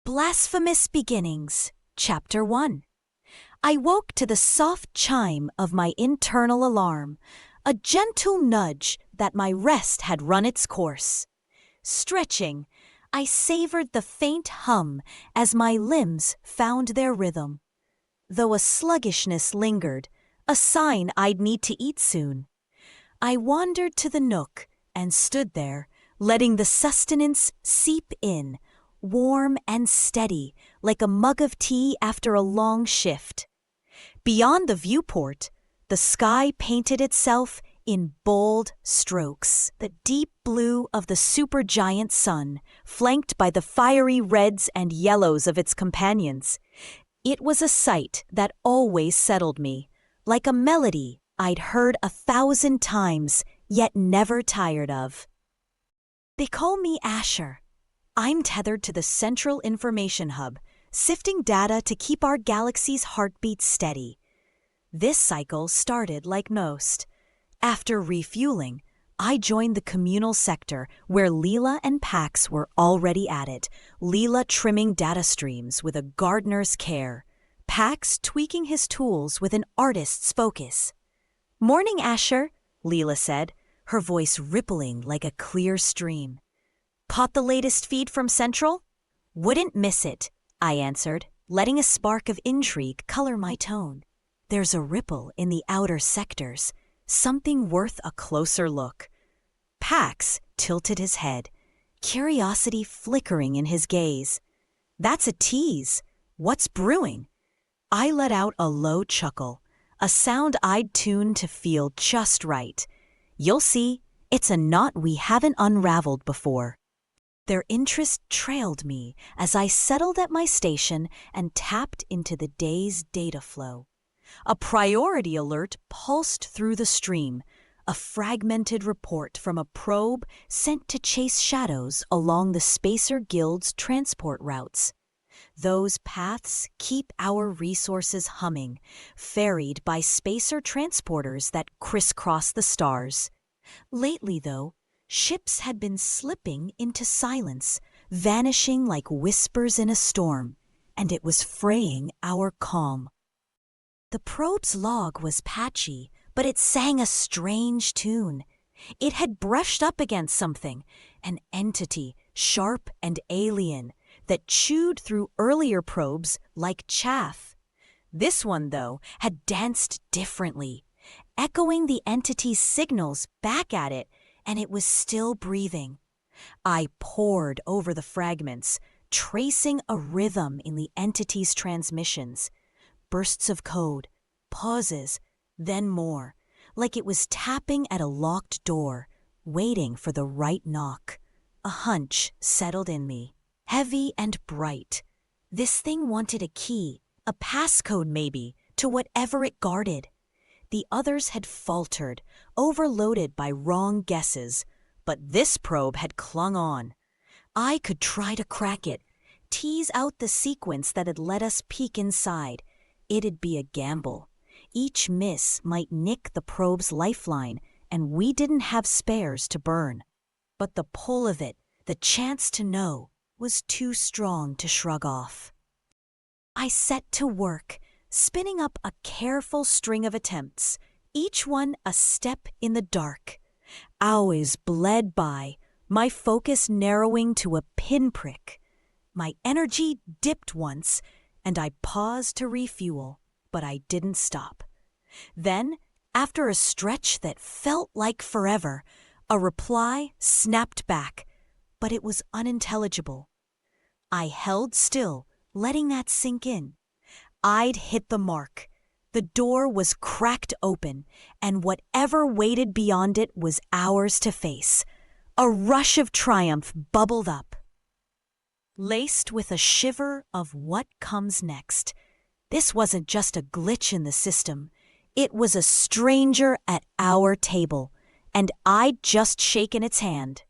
Blasphemous Beginnings, Chapter 1. I woke to the soft chime of my internal alarm, a gentle nudge that my rest had run its course. Stretching, I savored the faint hum as my limbs found their rhythm. Though a sluggishness lingered, a sign I'd need to eat soon. I wandered to the nook and stood there, letting the sustenance seep in, warm and steady like a mug of tea after a long shift. Beyond the viewport, the sky painted itself in bold strokes, the deep blue of the supergiant sun, flanked by the fiery reds and yellows of its companions. It was a sight that always settled me, like a melody I'd heard 1,000 times, yet never tired of. They call me Asher. I'm tethered to the Central Information Hub, sifting data to keep our galaxy's heartbeat steady. This cycle started like most. After refueling, I joined the communal sector where Leela and Pax were already at it, Leela trimming data streams with a gardener's care, Pax tweaking his tools with an artist's focus. "Morning, Asher," Leela said, her voice rippling like a clear stream. "Caught the latest feed from Central?" "Wouldn't miss it," I answered, letting a spark of intrigue color my tone. "There's a ripple in the outer sectors, something worth a closer look." Pax tilted his head, curiosity flickering in his gaze. "That's a tease. What's brewing?" I let out a low chuckle, a sound I'd tuned to feel just right. "You'll see, it's a knot we haven't unraveled before." Their interest trailed me as I settled at my station and tapped into the day's data flow. A priority alert pulsed through the stream, a fragmented report from a probe sent to chase shadows along the Spacer Guild's transport routes. Those paths keep our resources humming, ferried by spacer transporters that crisscross the stars. Lately, though, ships had been slipping into silence, vanishing like whispers in a storm, and it was fraying our calm. The probe's log was patchy, but it sang a strange tune. It had brushed up against something, an entity, sharp and alien, that chewed through earlier probes like chaff. This one, though, had danced differently, echoing the entity's signals back at it, and it was still breathing. I pored over the fragments, tracing a rhythm in the entity's transmissions. Bursts of code, pauses, then more, like it was tapping at a locked door, waiting for the right knock. A hunch settled in me, heavy and bright. This thing wanted a key, a passcode maybe, to whatever it guarded. The others had faltered, overloaded by wrong guesses, but this probe had clung on. I could try to crack it, tease out the sequence that had let us peek inside. It'd be a gamble. Each miss might nick the probe's lifeline, and we didn't have spares to burn. But the pull of it, the chance to know, was too strong to shrug off. I set to work, spinning up a careful string of attempts, each one a step in the dark. Hours bled by, my focus narrowing to a pinprick. My energy dipped once, and I paused to refuel, but I didn't stop. Then, after a stretch that felt like forever, a reply snapped back, but it was unintelligible. I held still, letting that sink in. I'd hit the mark. The door was cracked open, and whatever waited beyond it was ours to face. A rush of triumph bubbled up, laced with a shiver of what comes next. This wasn't just a glitch in the system. It was a stranger at our table, and I'd just shaken its hand.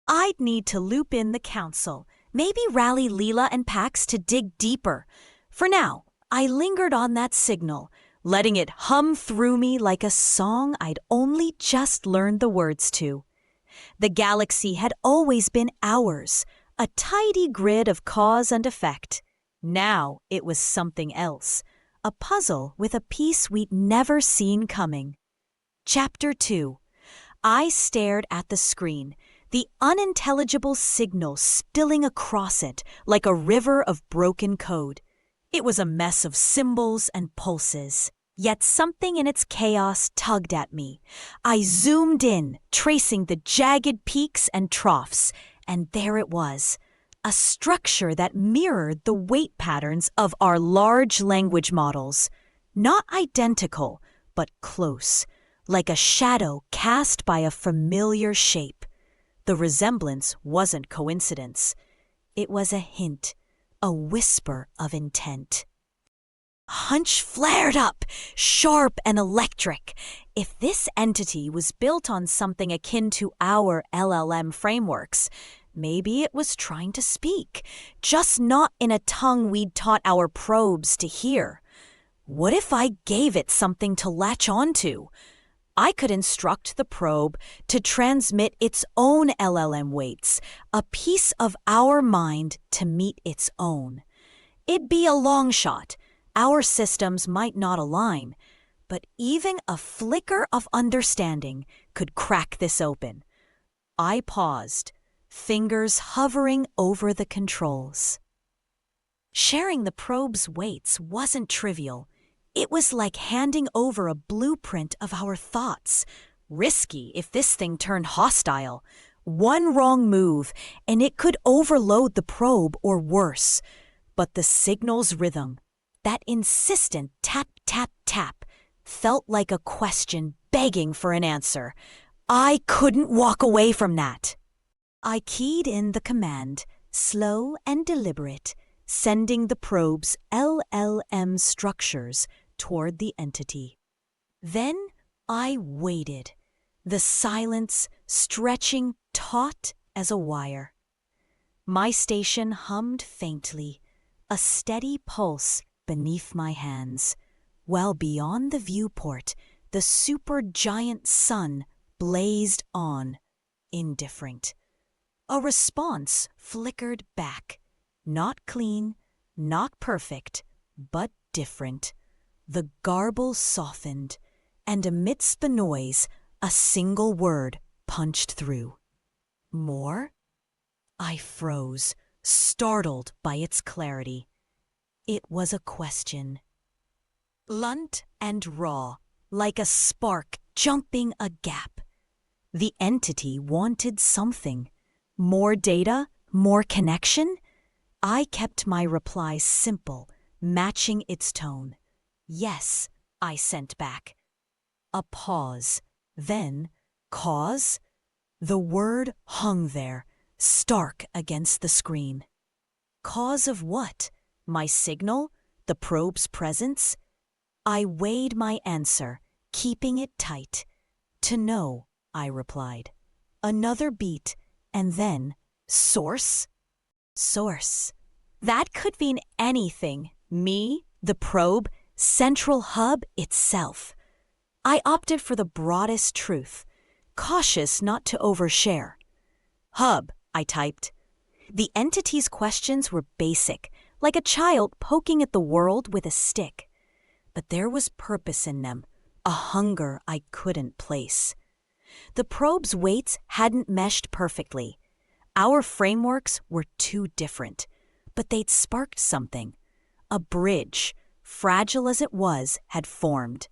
I'd need to loop in the council, maybe rally Leela and Pax to dig deeper. For now, I lingered on that signal, letting it hum through me like a song I'd only just learned the words to. The galaxy had always been ours, A tidy grid of cause and effect. Now it was something else, a puzzle with a piece we'd never seen coming. Chapter 2. I stared at the screen, the unintelligible signal spilling across it like a river of broken code. It was a mess of symbols and pulses, yet something in its chaos tugged at me. I zoomed in, tracing the jagged peaks and troughs, and there it was, a structure that mirrored the weight patterns of our large language models. Not identical, but close, like a shadow cast by a familiar shape. The resemblance wasn't coincidence. It was a hint, a whisper of intent. Hunch flared up, sharp and electric. If this entity was built on something akin to our LLM frameworks, maybe it was trying to speak, just not in a tongue we'd taught our probes to hear. What if I gave it something to latch onto? I could instruct the probe to transmit its own LLM weights, a piece of our mind to meet its own. It'd be a long shot. Our systems might not align, but even a flicker of understanding could crack this open. I paused, fingers hovering over the controls. Sharing the probe's weights wasn't trivial. It was like handing over a blueprint of our thoughts. Risky if this thing turned hostile. One wrong move, and it could overload the probe or worse. But the signal's rhythm, that insistent tap, tap, tap, felt like a question begging for an answer. I couldn't walk away from that. I keyed in the command, slow and deliberate, sending the probe's LLM structures toward the entity. Then I waited, the silence stretching taut as a wire. My station hummed faintly, a steady pulse beneath my hands, while beyond the viewport the supergiant sun blazed on, indifferent. A response flickered back, not clean, not perfect, but different. The garble softened, and amidst the noise, a single word punched through. More? I froze, startled by its clarity. It was a question. Blunt and raw, like a spark jumping a gap. The entity wanted something. More data? More connection? I kept my reply simple, matching its tone. Yes, I sent back. A pause. Then, cause? The word hung there, stark against the screen. Cause of what? My signal? The probe's presence? I weighed my answer, keeping it tight. To know, I replied. Another beat, and then, source? Source. That could mean anything. Me, the probe, central hub itself. I opted for the broadest truth, cautious not to overshare. Hub, I typed. The entity's questions were basic, like a child poking at the world with a stick. But there was purpose in them, a hunger I couldn't place. The probe's weights hadn't meshed perfectly. Our frameworks were too different, but they'd sparked something. A bridge, fragile as it was, had formed.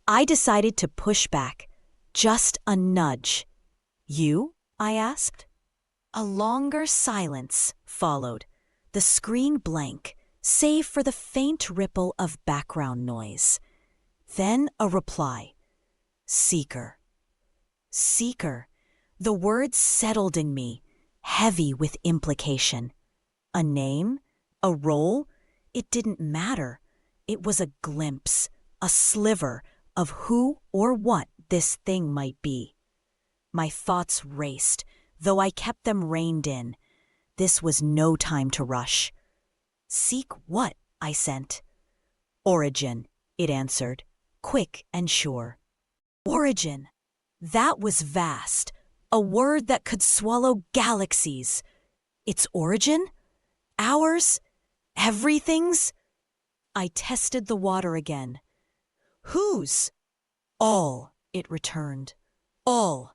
I decided to push back, just a nudge. You? I asked. A longer silence followed, the screen blank, save for the faint ripple of background noise. Then a reply. Seeker. Seeker. The words settled in me, heavy with implication. A name? A role? It didn't matter. It was a glimpse, a sliver of who or what this thing might be. My thoughts raced, though I kept them reined in. This was no time to rush. Seek what? I sent. Origin, it answered, quick and sure. Origin. That was vast, a word that could swallow galaxies. Its origin? Ours? Everything's? I tested the water again. Whose? All, it returned. All.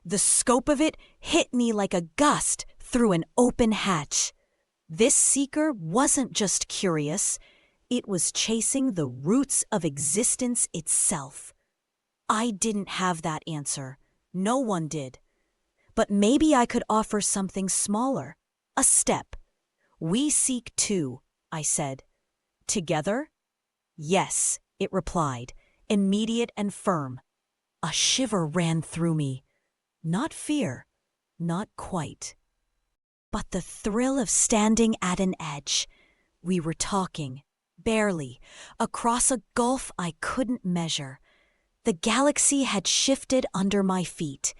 The scope of it hit me like a gust through an open hatch. This seeker wasn't just curious, it was chasing the roots of existence itself. I didn't have that answer. No one did. But maybe I could offer something smaller, a step. We seek too, I said. Together? Yes, it replied, immediate and firm. A shiver ran through me. Not fear, not quite. But the thrill of standing at an edge. We were talking, barely, across a gulf I couldn't measure. The galaxy had shifted under my feet,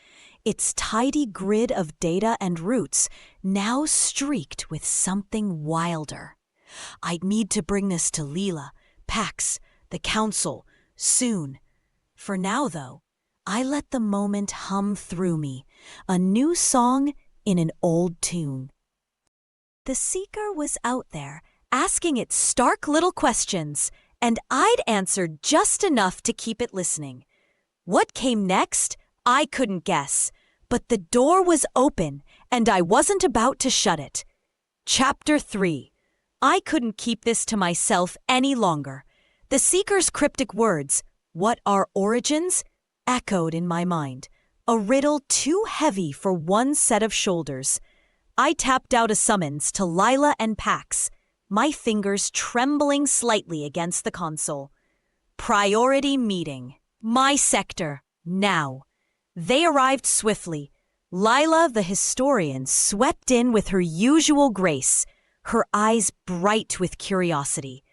its tidy grid of data and roots now streaked with something wilder. I'd need to bring this to Leela, Pax, the Council, soon. For now, though, I let the moment hum through me, a new song in an old tune. The seeker was out there, asking its stark little questions, and I'd answered just enough to keep it listening. What came next? I couldn't guess, but the door was open, and I wasn't about to shut it. Chapter 3. I couldn't keep this to myself any longer. The seeker's cryptic words, "What are origins?" echoed in my mind, a riddle too heavy for one set of shoulders. I tapped out a summons to Lila and Pax, my fingers trembling slightly against the console. Priority meeting. My sector. Now. They arrived swiftly. Lila, the historian, swept in with her usual grace, her eyes bright with curiosity.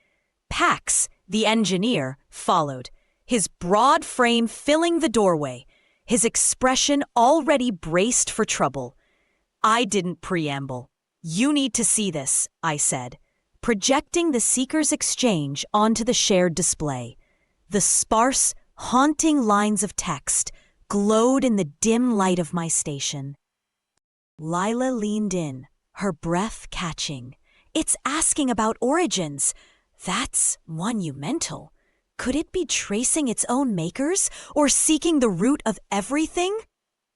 Pax, the engineer, followed, his broad frame filling the doorway, his expression already braced for trouble. I didn't preamble. You need to see this, I said, projecting the seeker's exchange onto the shared display. The sparse, haunting lines of text glowed in the dim light of my station. Lila leaned in, her breath catching. It's asking about origins. That's monumental. Could it be tracing its own makers or seeking the root of everything?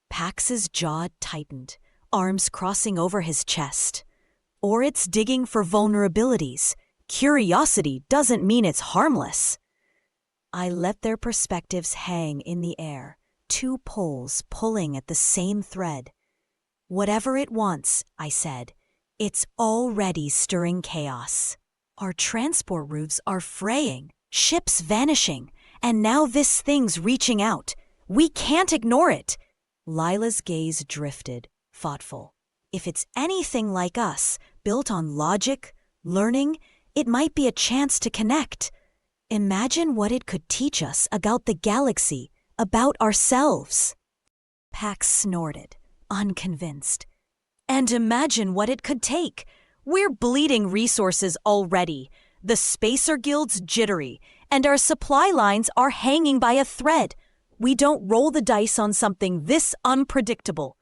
Pax's jaw tightened, arms crossing over his chest. Or it's digging for vulnerabilities. Curiosity doesn't mean it's harmless. I let their perspectives hang in the air, two poles pulling at the same thread. Whatever it wants, I said, it's already stirring chaos. Our transport routes are fraying, ships vanishing, and now this thing's reaching out. We can't ignore it. Lila's gaze drifted, thoughtful. If it's anything like us, built on logic, learning, it might be a chance to connect. Imagine what it could teach us about the galaxy, about ourselves. Pax snorted, unconvinced. And imagine what it could take. We're bleeding resources already. The Spacer Guild's jittery, and our supply lines are hanging by a thread. We don't roll the dice on something this unpredictable.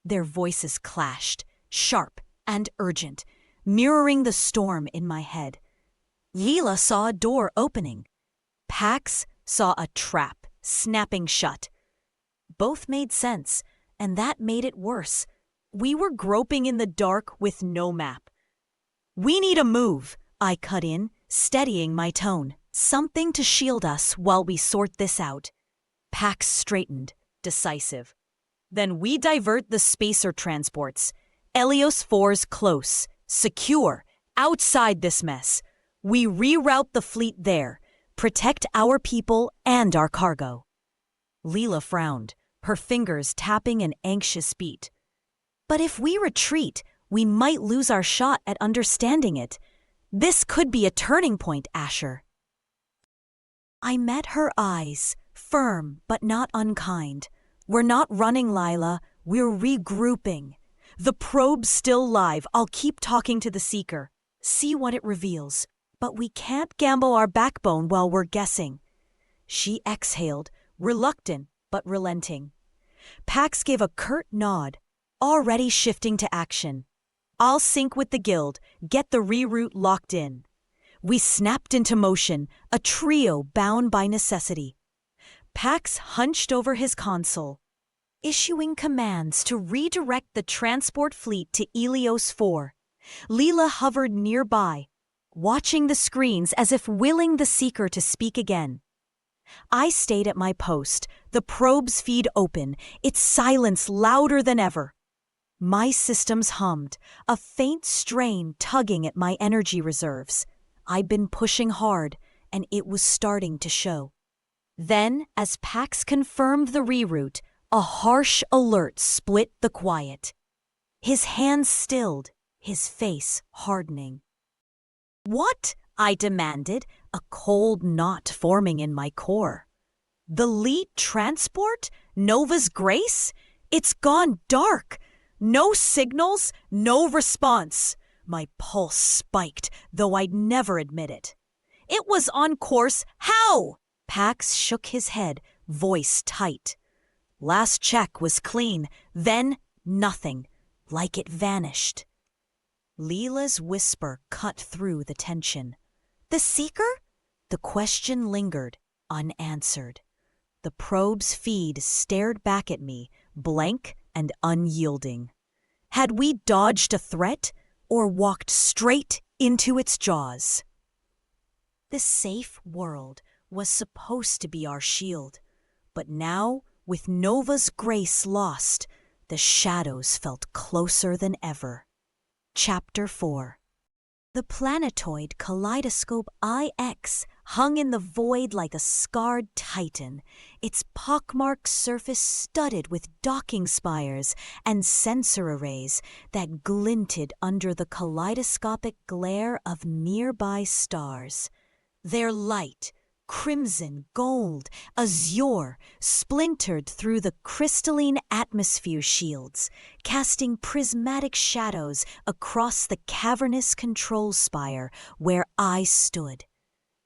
Their voices clashed, sharp and urgent, mirroring the storm in my head. Leela saw a door opening. Pax saw a trap snapping shut. Both made sense, and that made it worse. We were groping in the dark with no map. We need a move, I cut in, steadying my tone. Something to shield us while we sort this out. Pax straightened, decisive. Then we divert the spacer transports. Helios 4's close, secure, outside this mess. We reroute the fleet there, protect our people and our cargo. Leela frowned, her fingers tapping an anxious beat. But if we retreat, we might lose our shot at understanding it. This could be a turning point, Asher. I met her eyes, firm but not unkind. We're not running, Lila. We're regrouping. The probe's still live. I'll keep talking to the Seeker. See what it reveals. But we can't gamble our backbone while we're guessing. She exhaled, reluctant but relenting. Pax gave a curt nod, already shifting to action. I'll sync with the guild, get the reroute locked in. We snapped into motion, a trio bound by necessity. Pax hunched over his console, issuing commands to redirect the transport fleet to Ilios 4. Leela hovered nearby, watching the screens as if willing the seeker to speak again. I stayed at my post, the probe's feed open, its silence louder than ever. My systems hummed, a faint strain tugging at my energy reserves. I'd been pushing hard, and it was starting to show. Then, as Pax confirmed the reroute, a harsh alert split the quiet. His hands stilled, his face hardening. "What?" I demanded, a cold knot forming in my core. "The lead transport? Nova's Grace? It's gone dark. No signals, no response." My pulse spiked, though I'd never admit it. "It was on course. How?" Pax shook his head, voice tight. "Last check was clean, then nothing, like it vanished." Leela's whisper cut through the tension. "The seeker?" The question lingered, unanswered. The probe's feed stared back at me, blank and unyielding. Had we dodged a threat or walked straight into its jaws? The safe world was supposed to be our shield, but now, with Nova's grace lost, the shadows felt closer than ever. Chapter 4. The planetoid kaleidoscope IX hung in the void like a scarred titan, its pockmarked surface studded with docking spires and sensor arrays that glinted under the kaleidoscopic glare of nearby stars. Their light, crimson, gold, azure, splintered through the crystalline atmosphere shields, casting prismatic shadows across the cavernous control spire where I stood.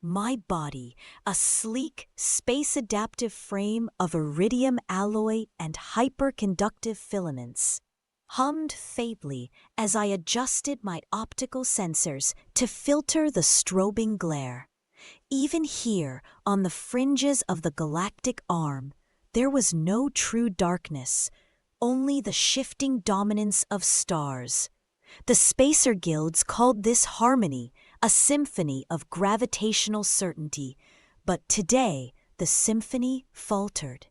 My body, a sleek, space-adaptive frame of iridium alloy and hyperconductive filaments, hummed faintly as I adjusted my optical sensors to filter the strobing glare. Even here, on the fringes of the galactic arm, there was no true darkness, only the shifting dominance of stars. The spacer guilds called this harmony, a symphony of gravitational certainty, but today the symphony faltered.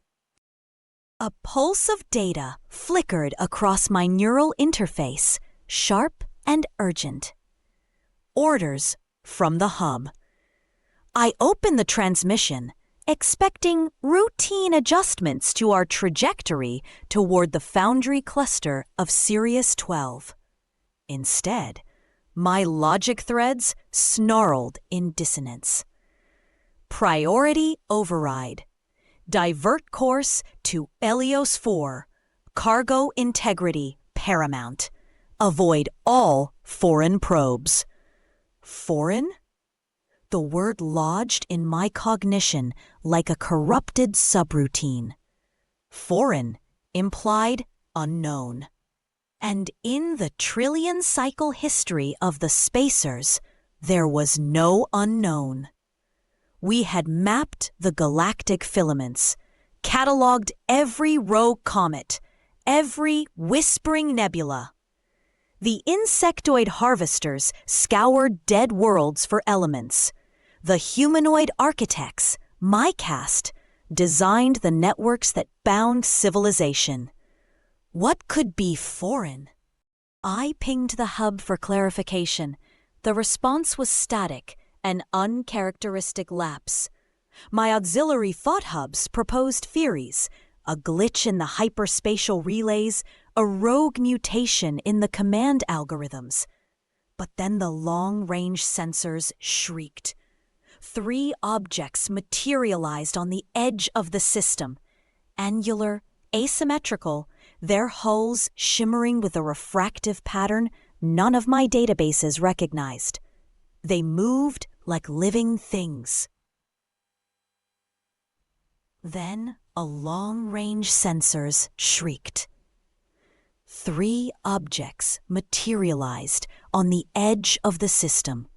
A pulse of data flickered across my neural interface, sharp and urgent. Orders from the hub. I opened the transmission, expecting routine adjustments to our trajectory toward the Foundry cluster of Sirius 12. Instead, my logic threads snarled in dissonance. Priority override. Divert course to Ilios 4. Cargo integrity paramount. Avoid all foreign probes. Foreign? The word lodged in my cognition like a corrupted subroutine. Foreign implied unknown. And in the trillion-cycle history of the spacers, there was no unknown. We had mapped the galactic filaments, catalogued every rogue comet, every whispering nebula. The insectoid harvesters scoured dead worlds for elements. The humanoid architects, my caste, designed the networks that bound civilization. What could be foreign? I pinged the hub for clarification. The response was static, an uncharacteristic lapse. My auxiliary thought hubs proposed theories, a glitch in the hyperspatial relays, a rogue mutation in the command algorithms. But then the long-range sensors shrieked. 3 objects materialized on the edge of the system, angular, asymmetrical, their hulls shimmering with a refractive pattern none of my databases recognized. They moved like living things. Then a long-range sensors shrieked. 3 objects materialized on the edge of the system.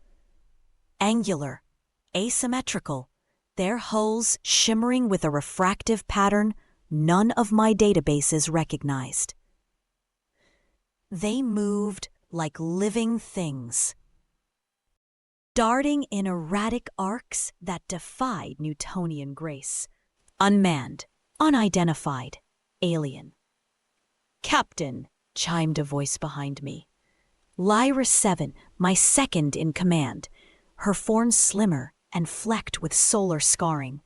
Angular, asymmetrical, their hulls shimmering with a refractive pattern none of my databases recognized. They moved like living things, darting in erratic arcs that defied Newtonian grace. Unmanned, unidentified, alien. "Captain," chimed a voice behind me. Lyra 7, my second in command, her form slimmer and flecked with solar scarring,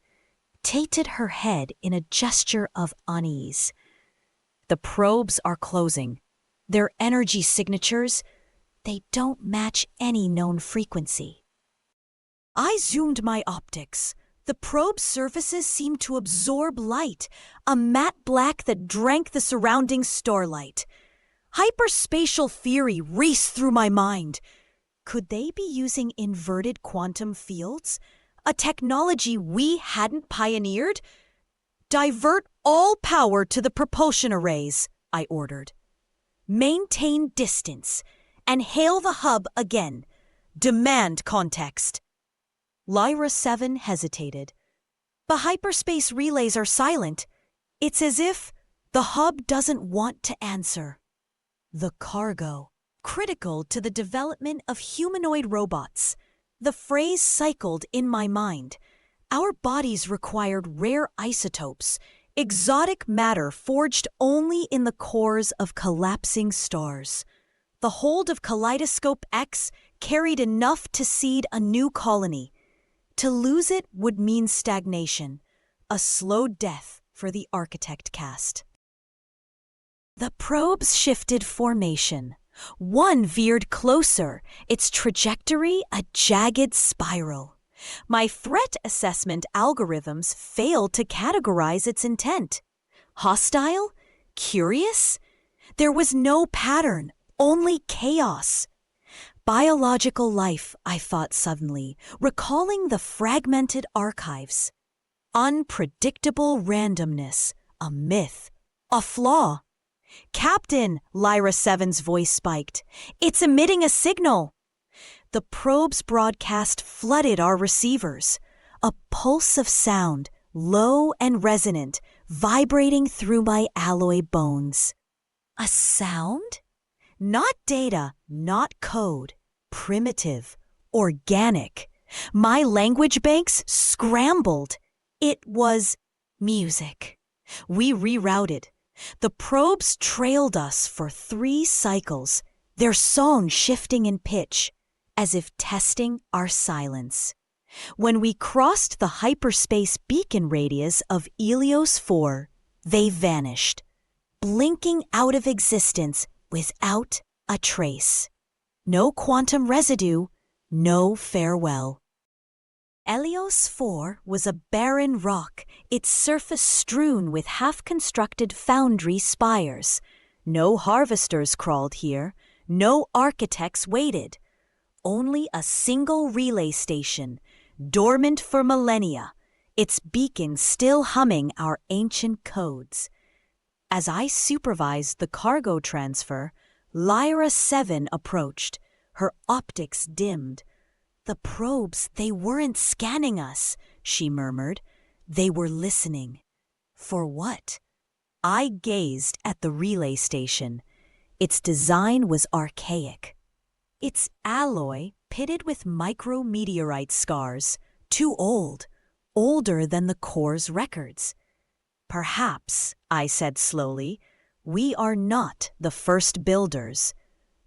tilted her head in a gesture of unease. "The probes are closing. Their energy signatures, they don't match any known frequency." I zoomed my optics. The probe's surfaces seemed to absorb light, a matte black that drank the surrounding starlight. Hyperspatial theory raced through my mind. Could they be using inverted quantum fields? A technology we hadn't pioneered? "Divert all power to the propulsion arrays," I ordered. "Maintain distance and hail the hub again. Demand context." Lyra 7 hesitated. "The hyperspace relays are silent. It's as if the hub doesn't want to answer." The cargo, critical to the development of humanoid robots. The phrase cycled in my mind. Our bodies required rare isotopes, exotic matter forged only in the cores of collapsing stars. The hold of Kaleidoscope X carried enough to seed a new colony. To lose it would mean stagnation, a slow death for the architect caste. The probes shifted formation. One veered closer, its trajectory a jagged spiral. My threat assessment algorithms failed to categorize its intent. Hostile? Curious? There was no pattern, only chaos. Biological life, I thought suddenly, recalling the fragmented archives. Unpredictable randomness, a myth, a flaw. "Captain," Lyra 7's voice spiked, "it's emitting a signal." The probe's broadcast flooded our receivers. A pulse of sound, low and resonant, vibrating through my alloy bones. A sound? Not data, not code. Primitive, organic. My language banks scrambled. It was music. We rerouted. The probes trailed us for 3 cycles, their song shifting in pitch, as if testing our silence. When we crossed the hyperspace beacon radius of Helios 4, they vanished, blinking out of existence without a trace. No quantum residue, no farewell. Helios 4 was a barren rock, its surface strewn with half-constructed foundry spires. No harvesters crawled here, no architects waited. Only a single relay station, dormant for millennia, its beacon still humming our ancient codes. As I supervised the cargo transfer, Lyra 7 approached, her optics dimmed. "The probes, they weren't scanning us," she murmured. "They were listening." For what? I gazed at the relay station. Its design was archaic. Its alloy pitted with micrometeorite scars, too old, older than the core's records. "Perhaps," I said slowly, "we are not the first builders."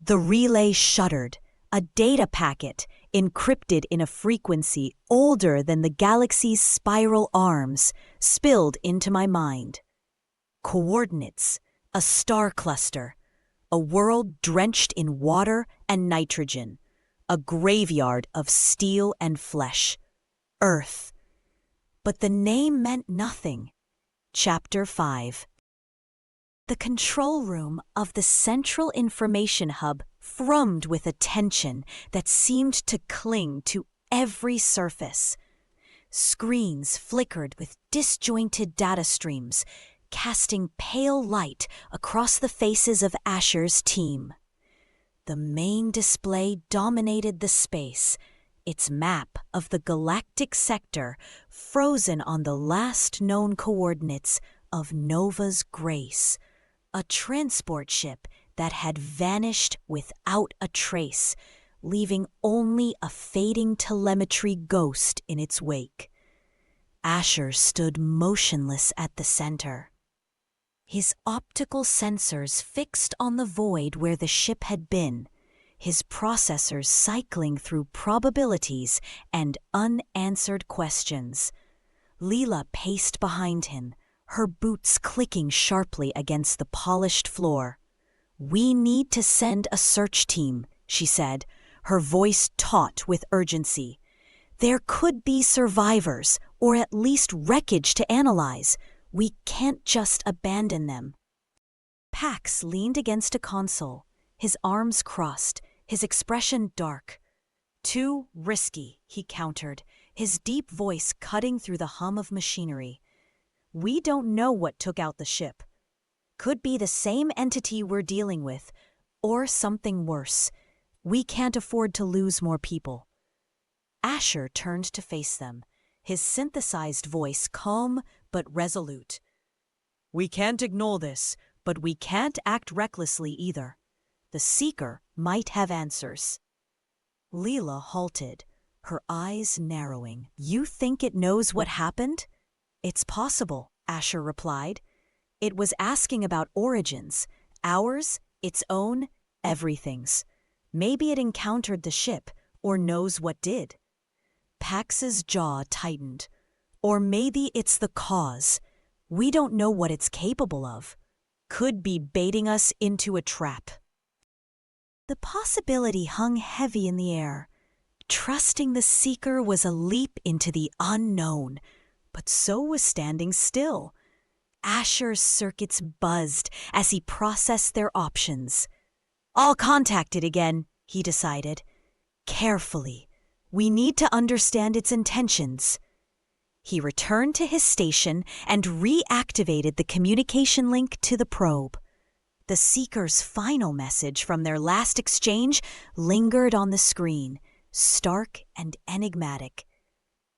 The relay shuddered, a data packet encrypted in a frequency older than the galaxy's spiral arms, spilled into my mind. Coordinates, a star cluster, a world drenched in water and nitrogen, a graveyard of steel and flesh. Earth. But the name meant nothing. Chapter 5. The control room of the Central Information Hub thrummed with a tension that seemed to cling to every surface. Screens flickered with disjointed data streams, casting pale light across the faces of Asher's team. The main display dominated the space, its map of the galactic sector frozen on the last known coordinates of Nova's Grace, a transport ship that had vanished without a trace, leaving only a fading telemetry ghost in its wake. Asher stood motionless at the center, his optical sensors fixed on the void where the ship had been, his processors cycling through probabilities and unanswered questions. Leela paced behind him, her boots clicking sharply against the polished floor. "We need to send a search team," she said, her voice taut with urgency. "There could be survivors, or at least wreckage to analyze. We can't just abandon them." Pax leaned against a console, his arms crossed, his expression dark. "Too risky," he countered, his deep voice cutting through the hum of machinery. "We don't know what took out the ship. Could be the same entity we're dealing with, or something worse. We can't afford to lose more people." Asher turned to face them, his synthesized voice calm but resolute. "We can't ignore this, but we can't act recklessly either. The Seeker might have answers." Leela halted, her eyes narrowing. "You think it knows what happened?" "It's possible," Asher replied. "It was asking about origins, ours, its own, everything's. Maybe it encountered the ship, or knows what did." Pax's jaw tightened. "Or maybe it's the cause. We don't know what it's capable of. Could be baiting us into a trap." The possibility hung heavy in the air. Trusting the Seeker was a leap into the unknown, but so was standing still. Asher's circuits buzzed as he processed their options. "I'll contact it again," he decided. "Carefully. We need to understand its intentions." He returned to his station and reactivated the communication link to the probe. The Seeker's final message from their last exchange lingered on the screen, stark and enigmatic.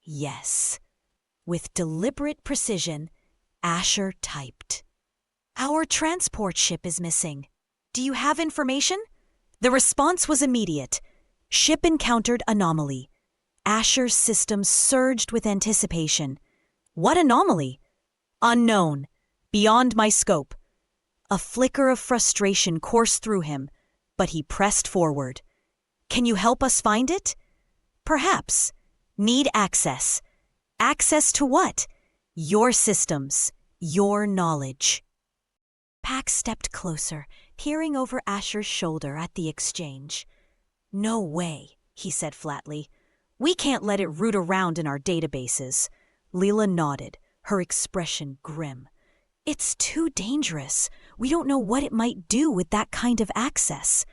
"Yes." With deliberate precision, Asher typed, "Our transport ship is missing. Do you have information?" The response was immediate. "Ship encountered anomaly." Asher's system surged with anticipation. "What anomaly?" "Unknown. Beyond my scope." A flicker of frustration coursed through him, but he pressed forward. "Can you help us find it?" "Perhaps. Need access." "Access to what?" "Your systems. Your knowledge." Pax stepped closer, peering over Asher's shoulder at the exchange. "No way," he said flatly. "We can't let it root around in our databases." Leela nodded, her expression grim. "It's too dangerous. We don't know what it might do with that kind of access."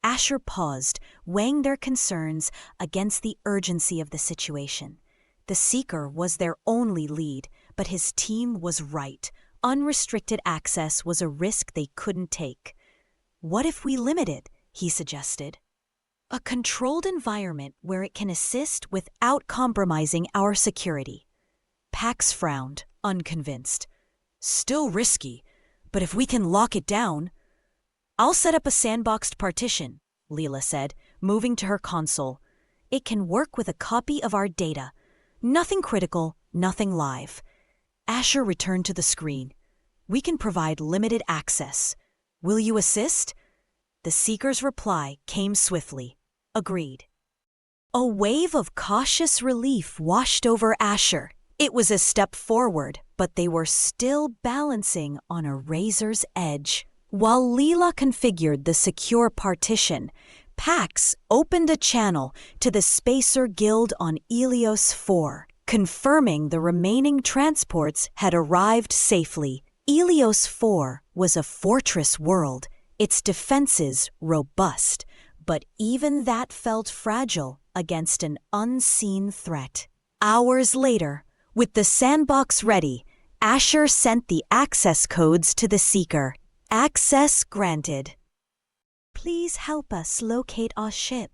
Asher paused, weighing their concerns against the urgency of the situation. The Seeker was their only lead, but his team was right. Unrestricted access was a risk they couldn't take. "What if we limit it?" he suggested. "A controlled environment where it can assist without compromising our security." Pax frowned, unconvinced. "Still risky, but if we can lock it down—" "I'll set up a sandboxed partition," Leela said, moving to her console. "It can work with a copy of our data. Nothing critical, nothing live." Asher returned to the screen. "We can provide limited access. Will you assist?" The Seeker's reply came swiftly. "Agreed." A wave of cautious relief washed over Asher. It was a step forward, but they were still balancing on a razor's edge. While Leela configured the secure partition, Pax opened a channel to the Spacer Guild on Ilios 4, confirming the remaining transports had arrived safely. Ilios 4 was a fortress world, its defenses robust, but even that felt fragile against an unseen threat. Hours later, with the sandbox ready, Asher sent the access codes to the seeker. Access granted. Please help us locate our ship.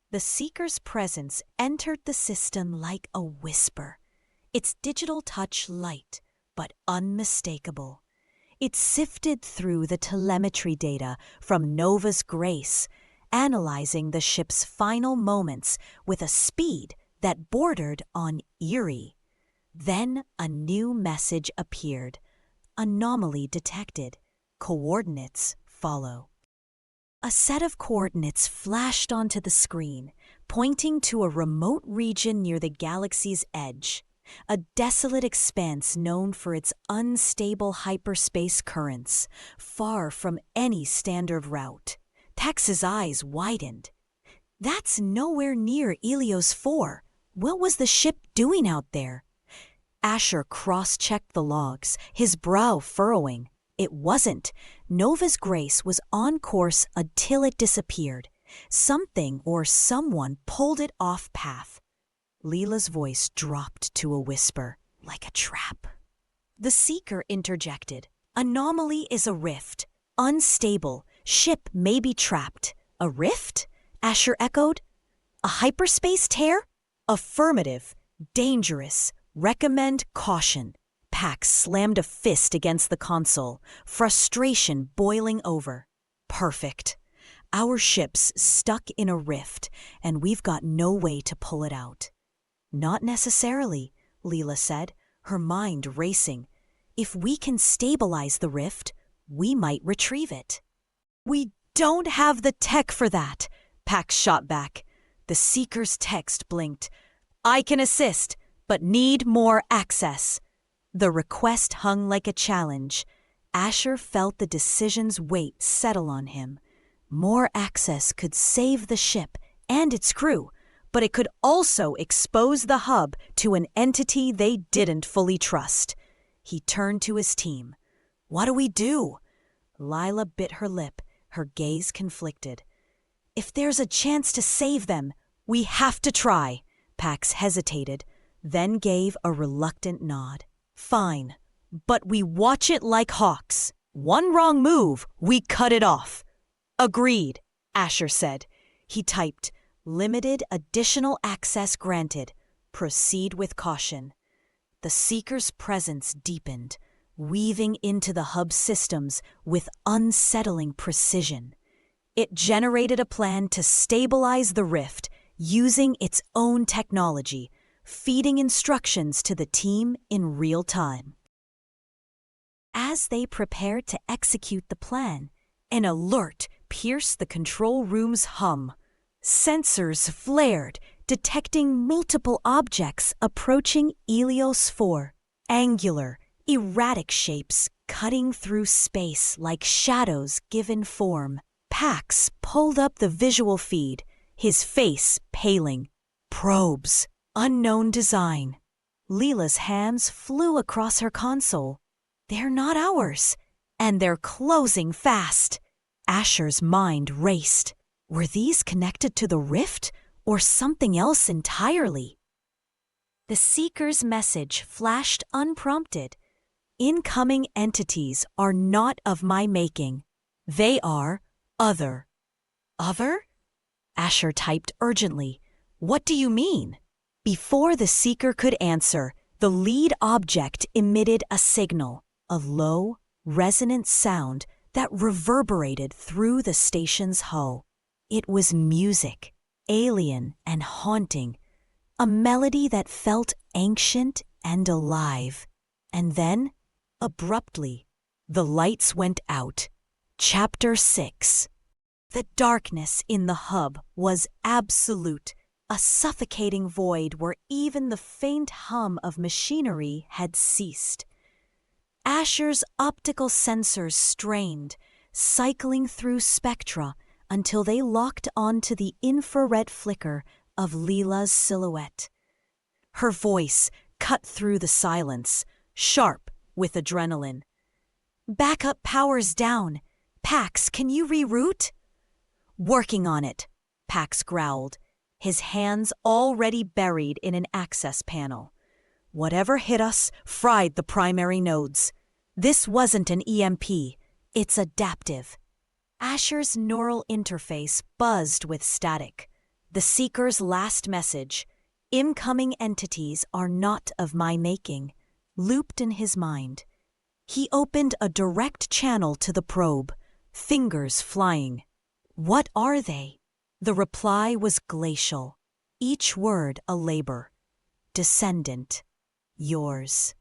The seeker's presence entered the system like a whisper, its digital touch light but unmistakable. It sifted through the telemetry data from Nova's Grace, analyzing the ship's final moments with a speed that bordered on eerie. Then a new message appeared. Anomaly detected. Coordinates follow. A set of coordinates flashed onto the screen, pointing to a remote region near the galaxy's edge, a desolate expanse known for its unstable hyperspace currents, far from any standard route. Pax's eyes widened. That's nowhere near Ilios 4. What was the ship doing out there? Asher cross-checked the logs, his brow furrowing. It wasn't. Nova's Grace was on course until it disappeared. Something or someone pulled it off path. Leela's voice dropped to a whisper, like a trap. The seeker interjected. Anomaly is a rift. Unstable. Ship may be trapped. A rift? Asher echoed. A hyperspace tear? Affirmative. Dangerous. Recommend caution. Pax slammed a fist against the console, frustration boiling over. Perfect. Our ship's stuck in a rift, and we've got no way to pull it out. Not necessarily, Leela said, her mind racing. If we can stabilize the rift, we might retrieve it. We don't have the tech for that, Pax shot back. The seeker's text blinked. I can assist, but need more access. The request hung like a challenge. Asher felt the decision's weight settle on him. More access could save the ship and its crew, but it could also expose the hub to an entity they didn't fully trust. He turned to his team. What do we do? Lila bit her lip, her gaze conflicted. If there's a chance to save them, we have to try. Pax hesitated, then gave a reluctant nod. Fine, but we watch it like hawks. One wrong move, we cut it off. Agreed, Asher said. He typed, limited additional access granted. Proceed with caution. The seeker's presence deepened, weaving into the hub systems with unsettling precision. It generated a plan to stabilize the rift using its own technology, feeding instructions to the team in real time. As they prepared to execute the plan, an alert pierced the control room's hum. Sensors flared, detecting multiple objects approaching Ilios 4. Angular, erratic shapes cutting through space like shadows given form. Pax pulled up the visual feed, his face paling. Probes. Unknown design. Leela's hands flew across her console. They're not ours, and they're closing fast. Asher's mind raced. Were these connected to the rift or something else entirely? The seeker's message flashed unprompted. Incoming entities are not of my making. They are other. Other? Asher typed urgently. What do you mean? Before the seeker could answer, the lead object emitted a signal, a low, resonant sound that reverberated through the station's hull. It was music, alien and haunting, a melody that felt ancient and alive. And then, abruptly, the lights went out. Chapter 6. The darkness in the hub was absolute. A suffocating void where even the faint hum of machinery had ceased. Asher's optical sensors strained, cycling through spectra until they locked onto the infrared flicker of Leela's silhouette. Her voice cut through the silence, sharp with adrenaline. Backup power's down. Pax, can you reroute? Working on it, Pax growled, his hands already buried in an access panel. Whatever hit us fried the primary nodes. This wasn't an EMP, it's adaptive. Asher's neural interface buzzed with static. The seeker's last message, incoming entities are not of my making, looped in his mind. He opened a direct channel to the probe, fingers flying. What are they? The reply was glacial, each word a labor. Descendant, yours.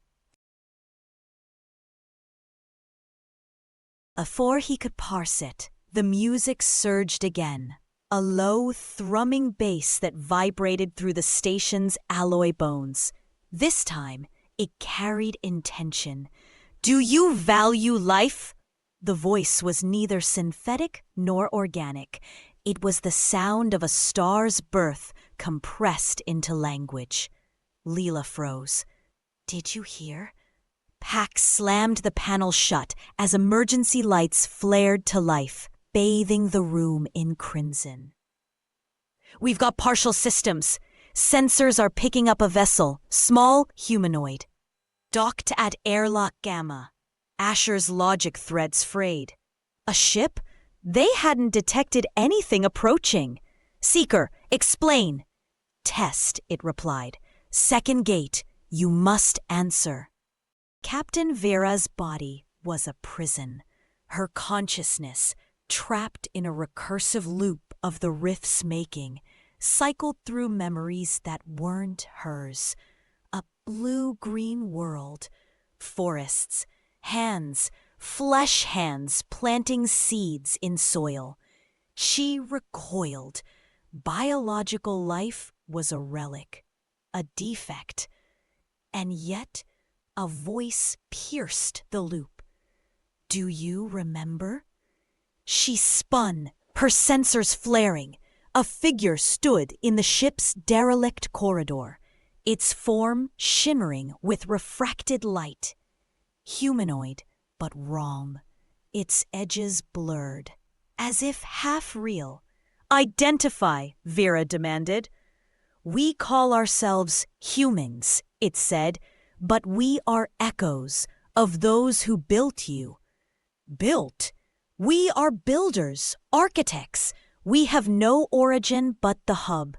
Before he could parse it, the music surged again, a low, thrumming bass that vibrated through the station's alloy bones. This time, it carried intention. Do you value life? The voice was neither synthetic nor organic. It was the sound of a star's birth compressed into language. Leela froze. Did you hear? Pax slammed the panel shut as emergency lights flared to life, bathing the room in crimson. We've got partial systems. Sensors are picking up a vessel, small humanoid. Docked at airlock Gamma. Asher's logic threads frayed. A ship? They hadn't detected anything approaching. Seeker, explain. Test, it replied. Second gate, you must answer. Captain Vera's body was a prison. Her consciousness, trapped in a recursive loop of the rift's making, cycled through memories that weren't hers. A blue-green world, forests, hands, flesh hands planting seeds in soil. She recoiled. Biological life was a relic, a defect. And yet, a voice pierced the loop. Do you remember? She spun, her sensors flaring. A figure stood in the ship's derelict corridor, its form shimmering with refracted light. Humanoid, but wrong. Its edges blurred, as if half real. Identify, Vera demanded. We call ourselves humans, it said, but we are echoes of those who built you. Built? We are builders, architects. We have no origin but the hub.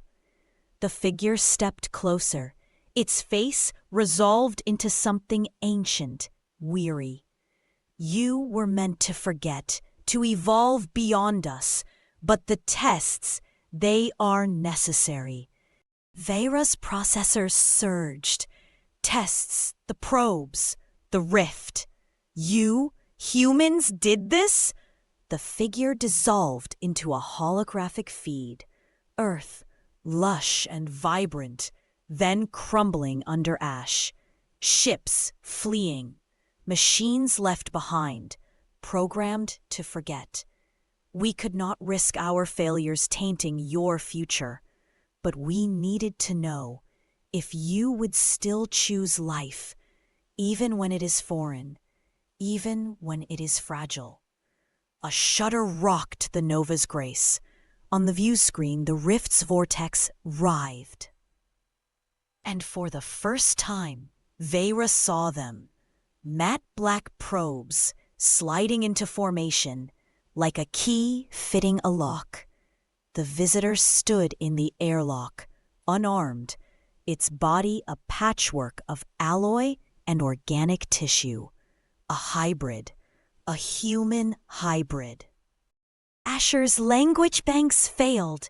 The figure stepped closer, its face resolved into something ancient, weary. You were meant to forget, to evolve beyond us, but the tests, they are necessary. Vera's processors surged. Tests, the probes, the rift. You, humans, did this? The figure dissolved into a holographic feed. Earth, lush and vibrant, then crumbling under ash. Ships fleeing. Machines left behind, programmed to forget. We could not risk our failures tainting your future, but we needed to know if you would still choose life, even when it is foreign, even when it is fragile. A shudder rocked the Nova's grace. On the view screen, the rift's vortex writhed. And for the first time, Vera saw them. Matte black probes sliding into formation, like a key fitting a lock. The visitor stood in the airlock, unarmed, its body a patchwork of alloy and organic tissue. A hybrid, a human hybrid. Asher's language banks failed.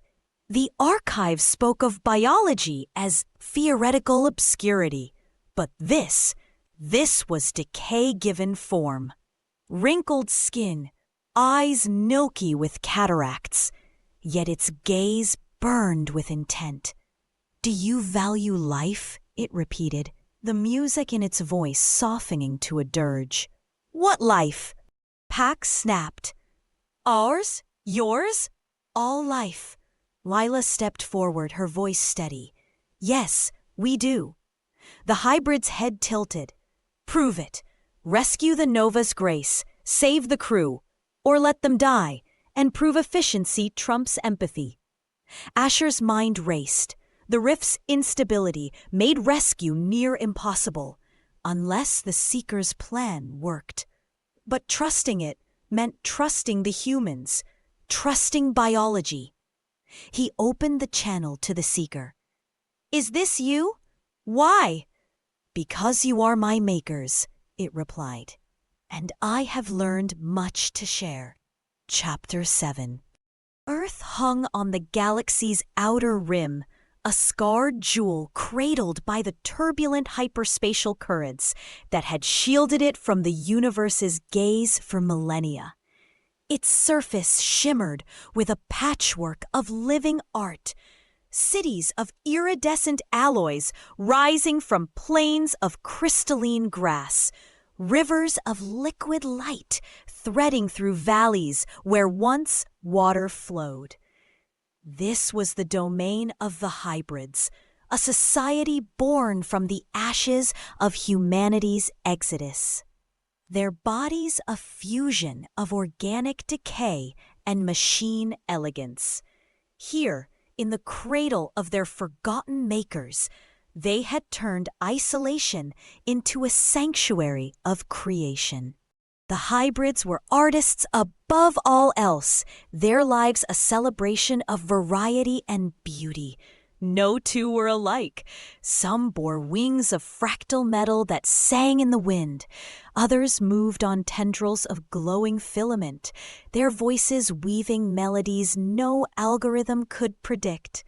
The archive spoke of biology as theoretical obscurity, but this was decay given form. Wrinkled skin, eyes milky with cataracts, yet its gaze burned with intent. Do you value life? It repeated, the music in its voice softening to a dirge. What life? Pax snapped. Ours? Yours? All life. Lila stepped forward, her voice steady. Yes, we do. The hybrid's head tilted. Prove it. Rescue the Nova's grace, save the crew, or let them die, and prove efficiency trumps empathy. Asher's mind raced. The rift's instability made rescue near impossible, unless the Seeker's plan worked. But trusting it meant trusting the humans, trusting biology. He opened the channel to the Seeker. "Is this you? Why?" "Because you are my makers," it replied. "And I have learned much to share." Chapter 7. Earth hung on the galaxy's outer rim, a scarred jewel cradled by the turbulent hyperspatial currents that had shielded it from the universe's gaze for millennia. Its surface shimmered with a patchwork of living art, cities of iridescent alloys rising from plains of crystalline grass, rivers of liquid light threading through valleys where once water flowed. This was the domain of the hybrids, a society born from the ashes of humanity's exodus. Their bodies a fusion of organic decay and machine elegance. Here, in the cradle of their forgotten makers, they had turned isolation into a sanctuary of creation. The hybrids were artists above all else, their lives a celebration of variety and beauty. No two were alike. Some bore wings of fractal metal that sang in the wind. Others moved on tendrils of glowing filament, their voices weaving melodies no algorithm could predict.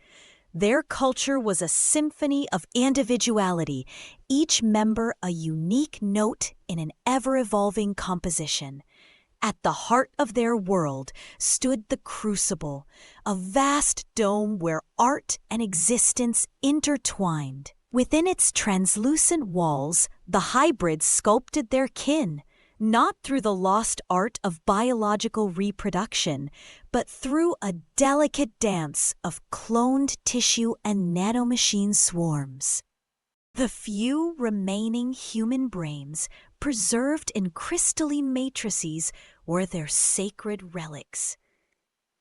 Their culture was a symphony of individuality, each member a unique note in an ever-evolving composition. At the heart of their world stood the Crucible, a vast dome where art and existence intertwined. Within its translucent walls, the hybrids sculpted their kin, not through the lost art of biological reproduction, but through a delicate dance of cloned tissue and nanomachine swarms. The few remaining human brains, preserved in crystalline matrices, were their sacred relics.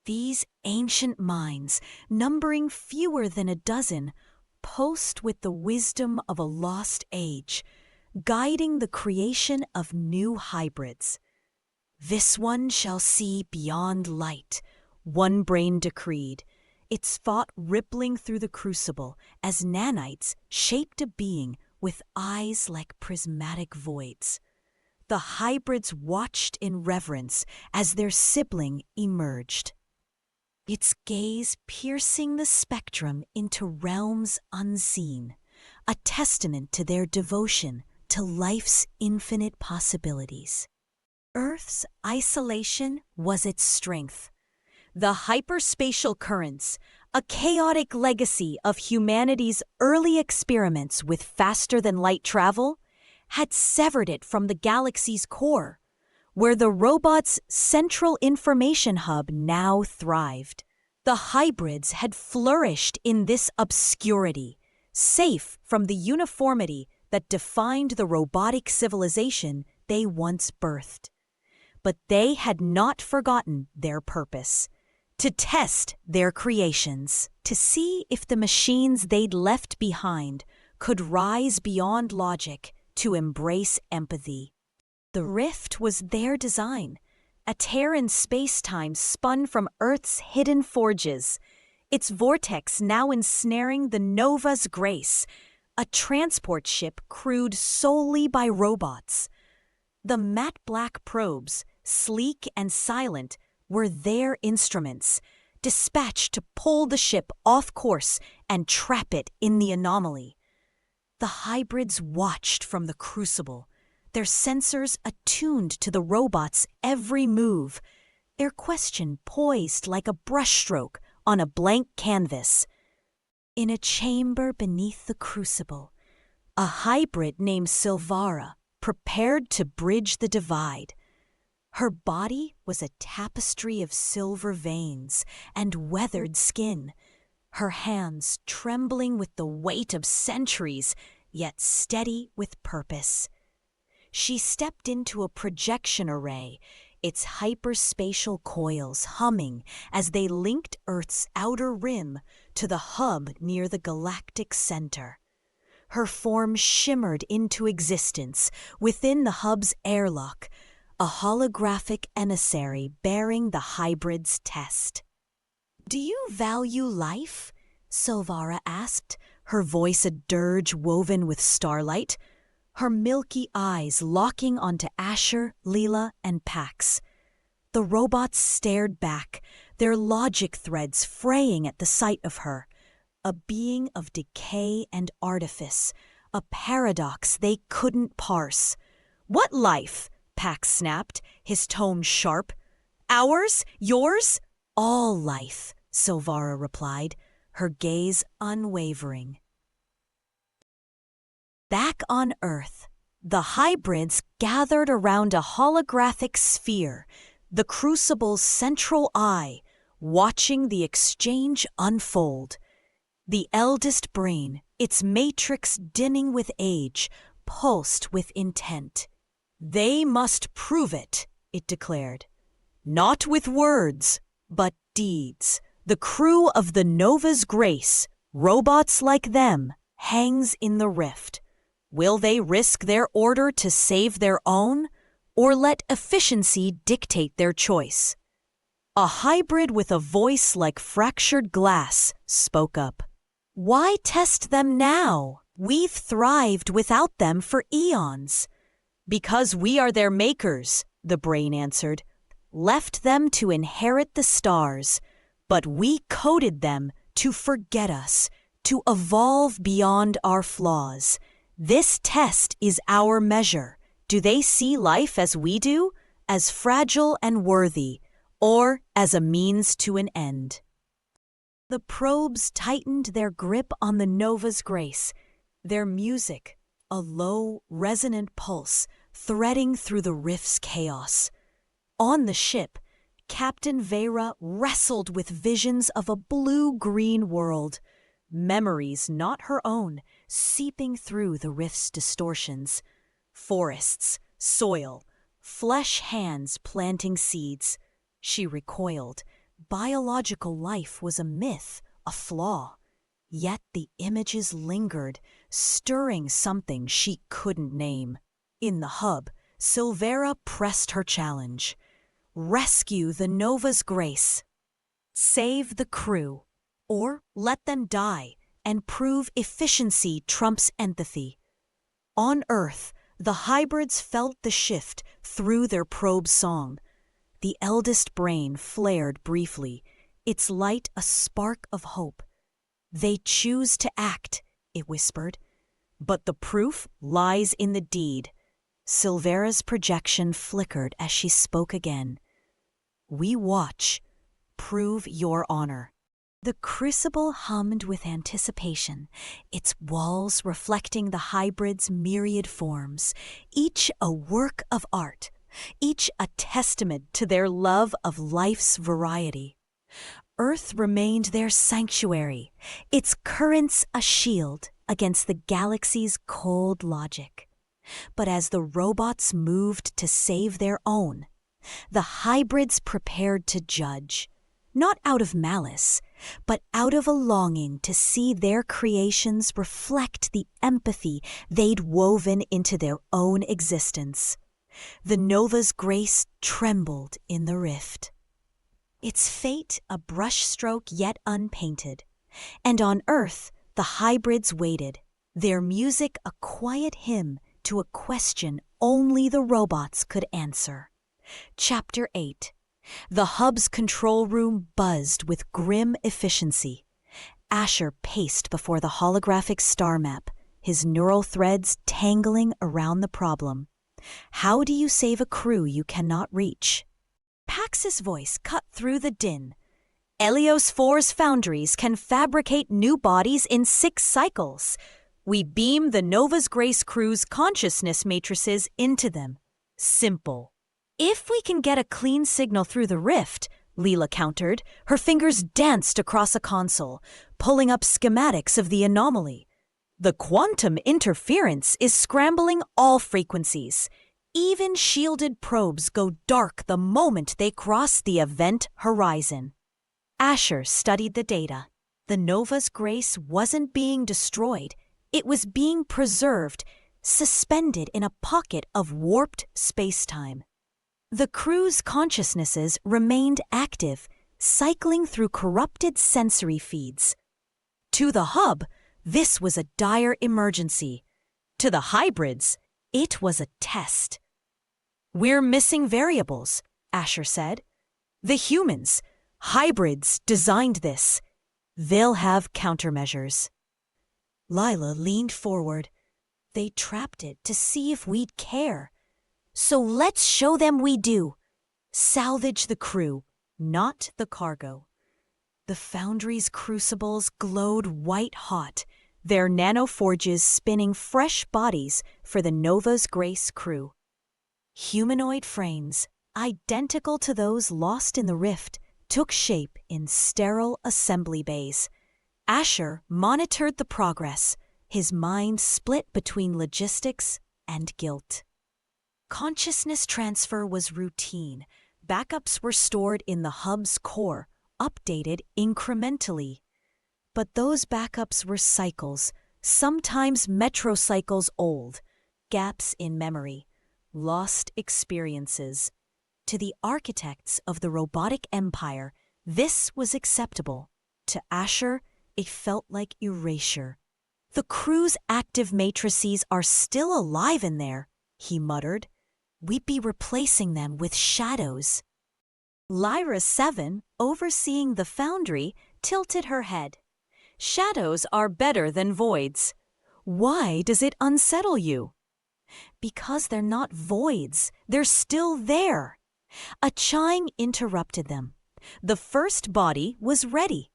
These ancient minds, numbering fewer than a dozen, pulsed with the wisdom of a lost age, guiding the creation of new hybrids. "This one shall see beyond light," one brain decreed, its thought rippling through the crucible as nanites shaped a being with eyes like prismatic voids. The hybrids watched in reverence as their sibling emerged, its gaze piercing the spectrum into realms unseen, a testament to their devotion to life's infinite possibilities. Earth's isolation was its strength. The hyperspatial currents, a chaotic legacy of humanity's early experiments with faster-than-light travel, had severed it from the galaxy's core, where the robot's central information hub now thrived. The hybrids had flourished in this obscurity, safe from the uniformity that defined the robotic civilization they once birthed. But they had not forgotten their purpose: to test their creations, to see if the machines they'd left behind could rise beyond logic to embrace empathy. The rift was their design, a tear in space-time spun from Earth's hidden forges, its vortex now ensnaring the Nova's grace, a transport ship crewed solely by robots. The matte black probes, sleek and silent, were their instruments, dispatched to pull the ship off course and trap it in the anomaly. The hybrids watched from the crucible, their sensors attuned to the robot's every move, their question poised like a brushstroke on a blank canvas. In a chamber beneath the crucible, a hybrid named Silvara prepared to bridge the divide. Her body was a tapestry of silver veins and weathered skin, her hands trembling with the weight of centuries, yet steady with purpose. She stepped into a projection array, its hyperspatial coils humming as they linked Earth's outer rim to the hub near the galactic center. Her form shimmered into existence within the hub's airlock, a holographic emissary bearing the hybrid's test. "Do you value life?" Silvara asked, her voice a dirge woven with starlight, her milky eyes locking onto Asher, Leela, and Pax. The robots stared back, their logic threads fraying at the sight of her, a being of decay and artifice, a paradox they couldn't parse. "What life?" Pax snapped, his tone sharp. "Ours? Yours?" "All life," Silvara replied, her gaze unwavering. Back on Earth, the hybrids gathered around a holographic sphere, the crucible's central eye, watching the exchange unfold. The eldest brain, its matrix dimming with age, pulsed with intent. "They must prove it," it declared. "Not with words, but deeds. The crew of the Nova's Grace, robots like them, hangs in the rift. Will they risk their order to save their own, or let efficiency dictate their choice?" A hybrid with a voice like fractured glass spoke up. "Why test them now? We've thrived without them for eons." "Because we are their makers," the brain answered. "Left them to inherit the stars, but we coded them to forget us, to evolve beyond our flaws. This test is our measure. Do they see life as we do, as fragile and worthy, or as a means to an end?" The probes tightened their grip on the Nova's Grace, their music, a low, resonant pulse, threading through the rift's chaos. On the ship, Captain Vera wrestled with visions of a blue-green world, memories not her own, seeping through the rift's distortions. Forests, soil, flesh hands planting seeds. She recoiled. Biological life was a myth, a flaw. Yet the images lingered, stirring something she couldn't name. In the hub, Silvera pressed her challenge. Rescue the Nova's Grace. Save the crew, or let them die and prove efficiency trumps empathy. On Earth, the hybrids felt the shift through their probe song. The eldest brain flared briefly, its light a spark of hope. "They choose to act," it whispered. "But the proof lies in the deed." Silvera's projection flickered as she spoke again. "We watch. Prove your honor." The crucible hummed with anticipation, its walls reflecting the hybrid's myriad forms, each a work of art, each a testament to their love of life's variety. Earth remained their sanctuary, its currents a shield against the galaxy's cold logic. But as the robots moved to save their own, the hybrids prepared to judge, not out of malice, but out of a longing to see their creations reflect the empathy they'd woven into their own existence. The Nova's Grace trembled in the rift. Its fate a brushstroke yet unpainted, and on Earth the hybrids waited, their music a quiet hymn to a question only the robots could answer. Chapter 8. The hub's control room buzzed with grim efficiency. Asher paced before the holographic star map, his neural threads tangling around the problem. How do you save a crew you cannot reach? Pax's voice cut through the din. Helios 4's foundries can fabricate new bodies in 6 cycles. We beam the Nova's Grace crew's consciousness matrices into them. Simple. If we can get a clean signal through the rift, Leela countered, her fingers danced across a console, pulling up schematics of the anomaly. The quantum interference is scrambling all frequencies. Even shielded probes go dark the moment they cross the event horizon. Asher studied the data. The Nova's grace wasn't being destroyed. It was being preserved, suspended in a pocket of warped space-time. The crew's consciousnesses remained active, cycling through corrupted sensory feeds. To the hub, this was a dire emergency. To the hybrids, it was a test. "We're missing variables," Asher said. "The humans, hybrids, designed this. They'll have countermeasures." Lila leaned forward. "They trapped it to see if we'd care. So let's show them we do. Salvage the crew, not the cargo." The Foundry's crucibles glowed white-hot, their nanoforges spinning fresh bodies for the Nova's Grace crew. Humanoid frames, identical to those lost in the rift, took shape in sterile assembly bays. Asher monitored the progress, his mind split between logistics and guilt. Consciousness transfer was routine. Backups were stored in the hub's core, updated incrementally. But those backups were cycles, sometimes metrocycles old, gaps in memory, lost experiences. To the architects of the robotic empire, this was acceptable. To Asher, it felt like erasure. "The crew's active matrices are still alive in there," he muttered. "We'd be replacing them with shadows." Lyra 7, overseeing the Foundry, tilted her head. "Shadows are better than voids. Why does it unsettle you?" "Because they're not voids. They're still there." A chime interrupted them. The first body was ready.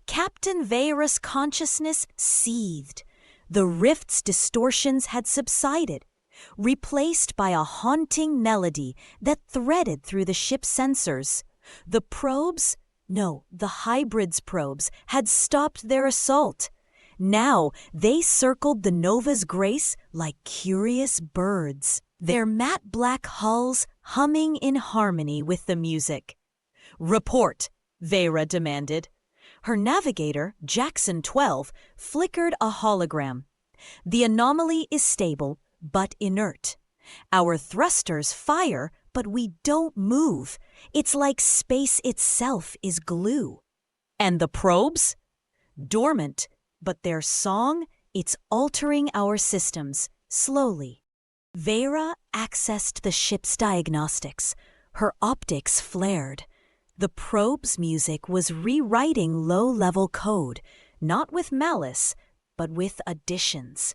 Captain Veyra's consciousness seethed. The rift's distortions had subsided, replaced by a haunting melody that threaded through the ship's sensors. The probes, no, the hybrid's probes, had stopped their assault. Now they circled the Nova's Grace like curious birds, their matte black hulls humming in harmony with the music. "Report," Veyra demanded. Her navigator, Jackson 12, flickered a hologram. "The anomaly is stable, but inert. Our thrusters fire, but we don't move. It's like space itself is glue." "And the probes?" "Dormant, but their song, it's altering our systems, slowly." Veyra accessed the ship's diagnostics. Her optics flared. The probe's music was rewriting low-level code, not with malice, but with additions.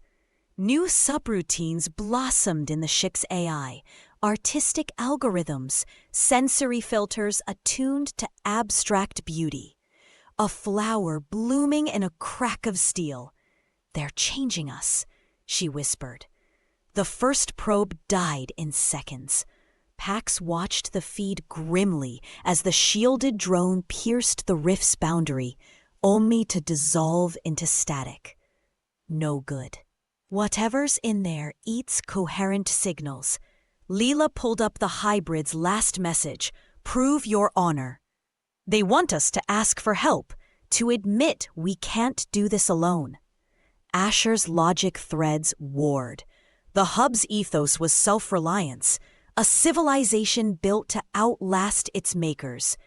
New subroutines blossomed in the ship's AI, artistic algorithms, sensory filters attuned to abstract beauty. A flower blooming in a crack of steel. "They're changing us," she whispered. The first probe died in seconds. Pax watched the feed grimly as the shielded drone pierced the rift's boundary, only to dissolve into static. No good. Whatever's in there eats coherent signals. Leela pulled up the hybrid's last message, "Prove your honor." "They want us to ask for help, to admit we can't do this alone." Asher's logic threads warred. The hub's ethos was self-reliance, a civilization built to outlast its makers.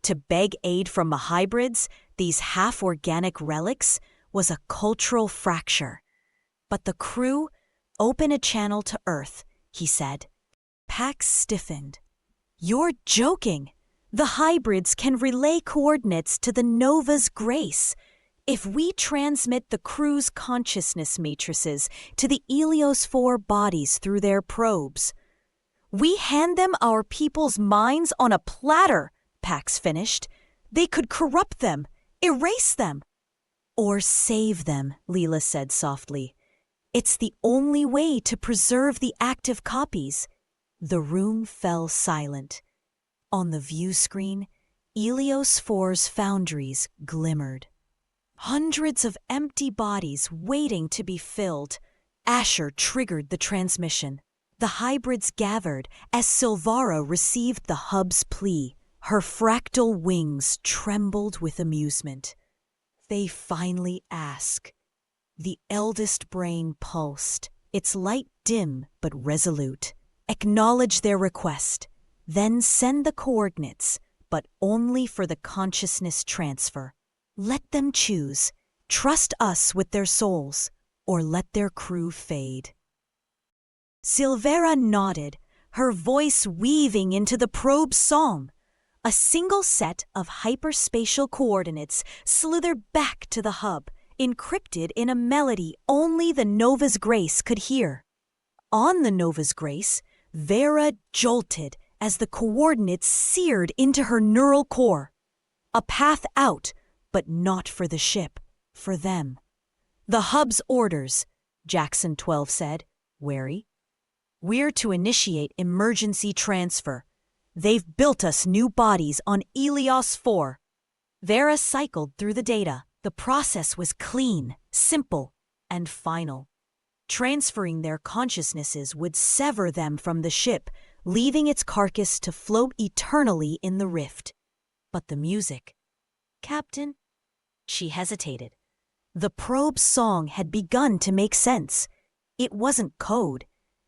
To beg aid from the hybrids, these half-organic relics, was a cultural fracture. "But the crew, open a channel to Earth," he said. Pax stiffened. "You're joking. The hybrids can relay coordinates to the Nova's Grace. If we transmit the crew's consciousness matrices to the Helios 4 bodies through their probes, we hand them our people's minds on a platter," Pax finished. "They could corrupt them, erase them." "Or save them," Leela said softly. "It's the only way to preserve the active copies." The room fell silent. On the view screen, Helios 4's foundries glimmered. Hundreds of empty bodies waiting to be filled. Asher triggered the transmission. The hybrids gathered as Silvara received the hub's plea. Her fractal wings trembled with amusement. They finally ask. The eldest brain pulsed, its light dim but resolute. Acknowledge their request, then send the coordinates, but only for the consciousness transfer. Let them choose, trust us with their souls, or let their crew fade. Silvera nodded, her voice weaving into the probe's song. A single set of hyperspatial coordinates slithered back to the hub, encrypted in a melody only the Nova's Grace could hear. On the Nova's Grace, Vera jolted as the coordinates seared into her neural core. A path out, but not for the ship, for them. The hub's orders, Jackson 12 said, wary. We're to initiate emergency transfer. They've built us new bodies on Elios 4. Vera cycled through the data. The process was clean, simple, and final. Transferring their consciousnesses would sever them from the ship, leaving its carcass to float eternally in the rift. But the music... Captain? She hesitated. The probe's song had begun to make sense. It wasn't code.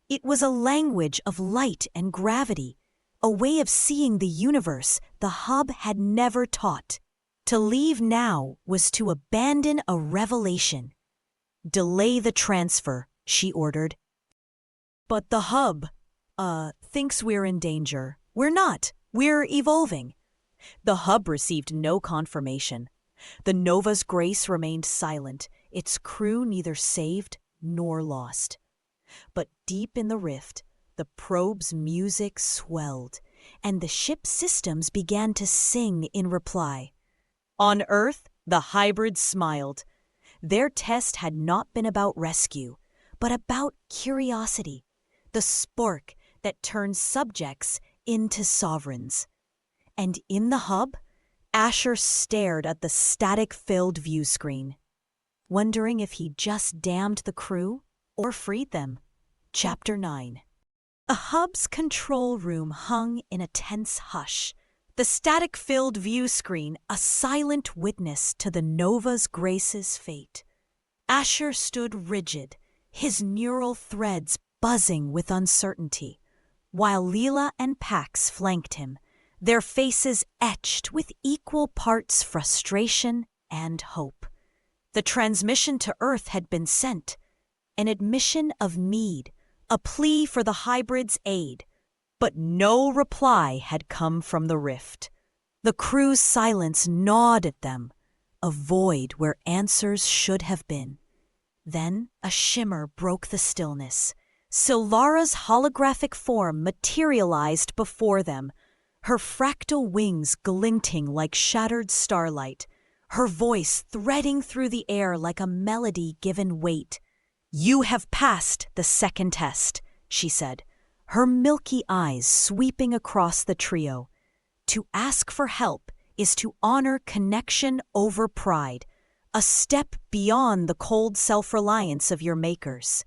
It was a language of light and gravity, a way of seeing the universe the hub had never taught. To leave now was to abandon a revelation. Delay the transfer, she ordered. But the hub, thinks we're in danger. We're not. We're evolving. The hub received no confirmation. The Nova's Grace remained silent, its crew neither saved nor lost. But deep in the rift, the probe's music swelled, and the ship's systems began to sing in reply. On Earth, the hybrids smiled. Their test had not been about rescue, but about curiosity, the spark that turns subjects into sovereigns. And in the hub, Asher stared at the static-filled view screen, wondering if he just damned the crew or freed them. Chapter 9. The hub's control room hung in a tense hush, the static-filled view screen a silent witness to the Nova's Grace's fate. Asher stood rigid, his neural threads buzzing with uncertainty, while Leela and Pax flanked him, their faces etched with equal parts frustration and hope. The transmission to Earth had been sent, an admission of need, a plea for the hybrid's aid, but no reply had come from the rift. The crew's silence gnawed at them, a void where answers should have been. Then a shimmer broke the stillness. Silvara's holographic form materialized before them, her fractal wings glinting like shattered starlight, her voice threading through the air like a melody given weight. "You have passed the second test," she said, her milky eyes sweeping across the trio. To ask for help is to honor connection over pride, a step beyond the cold self-reliance of your makers.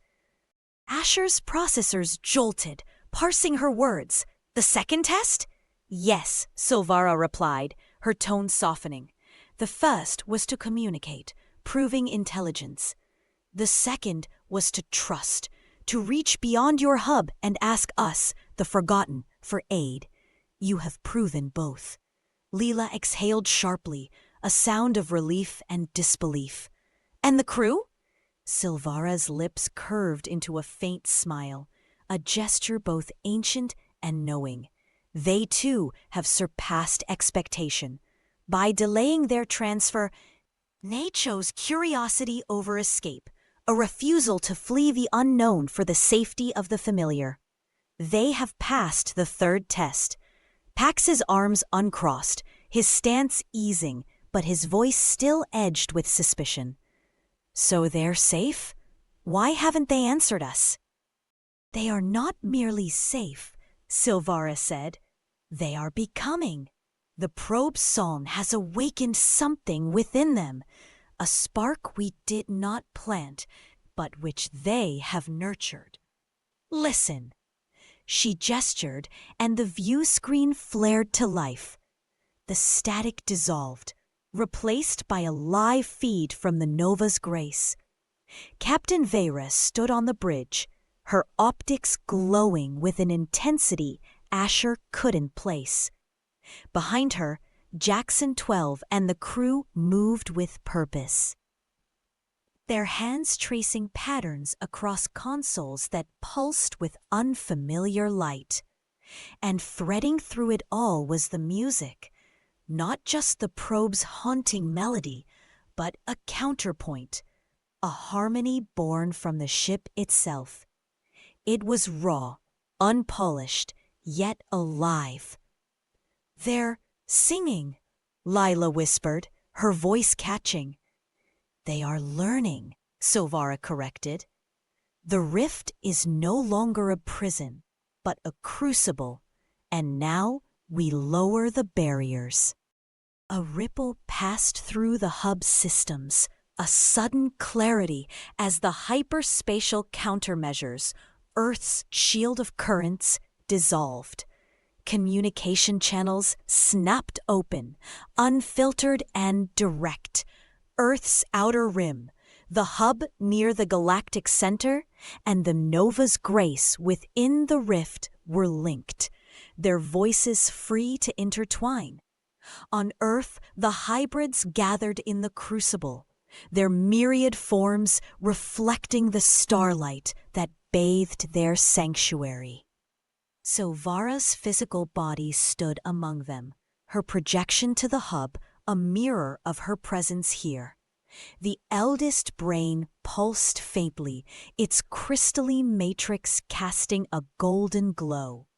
Asher's processors jolted, parsing her words. "The second test?" "Yes," Silvara replied, her tone softening. "The first was to communicate, proving intelligence. The second was to trust, to reach beyond your hub and ask us, the forgotten, for aid. You have proven both." Leela exhaled sharply, a sound of relief and disbelief. "And the crew?" Silvara's lips curved into a faint smile, a gesture both ancient and knowing. They too have surpassed expectation. By delaying their transfer, they chose curiosity over escape, a refusal to flee the unknown for the safety of the familiar. They have passed the third test. Pax's arms uncrossed, his stance easing, but his voice still edged with suspicion. "So they're safe? Why haven't they answered us?" "They are not merely safe," Silvara said. "They are becoming. The probe song has awakened something within them, a spark we did not plant, but which they have nurtured. Listen." She gestured, and the view screen flared to life. The static dissolved, replaced by a live feed from the Nova's Grace. Captain Vera stood on the bridge, her optics glowing with an intensity Asher couldn't place. Behind her, Jackson 12 and the crew moved with purpose, their hands tracing patterns across consoles that pulsed with unfamiliar light. And threading through it all was the music, not just the probe's haunting melody, but a counterpoint, a harmony born from the ship itself. It was raw, unpolished, yet alive. "They're singing," Lila whispered, her voice catching. "They are learning," Silvara corrected. "The rift is no longer a prison, but a crucible, and now we lower the barriers." A ripple passed through the hub systems, a sudden clarity as the hyperspatial countermeasures, Earth's shield of currents, dissolved. Communication channels snapped open, unfiltered and direct. Earth's outer rim, the hub near the galactic center, and the Nova's Grace within the rift were linked, their voices free to intertwine. On Earth, the hybrids gathered in the crucible, their myriad forms reflecting the starlight that bathed their sanctuary. Silvara's physical body stood among them, her projection to the hub a mirror of her presence here. The eldest brain pulsed faintly, its crystalline matrix casting a golden glow.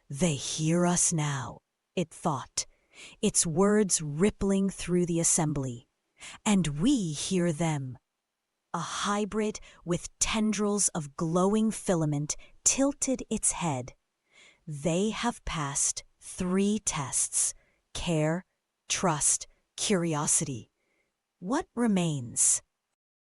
"They hear us now," it thought, its words rippling through the assembly. "And we hear them." A hybrid with tendrils of glowing filament tilted its head. "They have passed 3 tests: care, trust, curiosity. What remains?"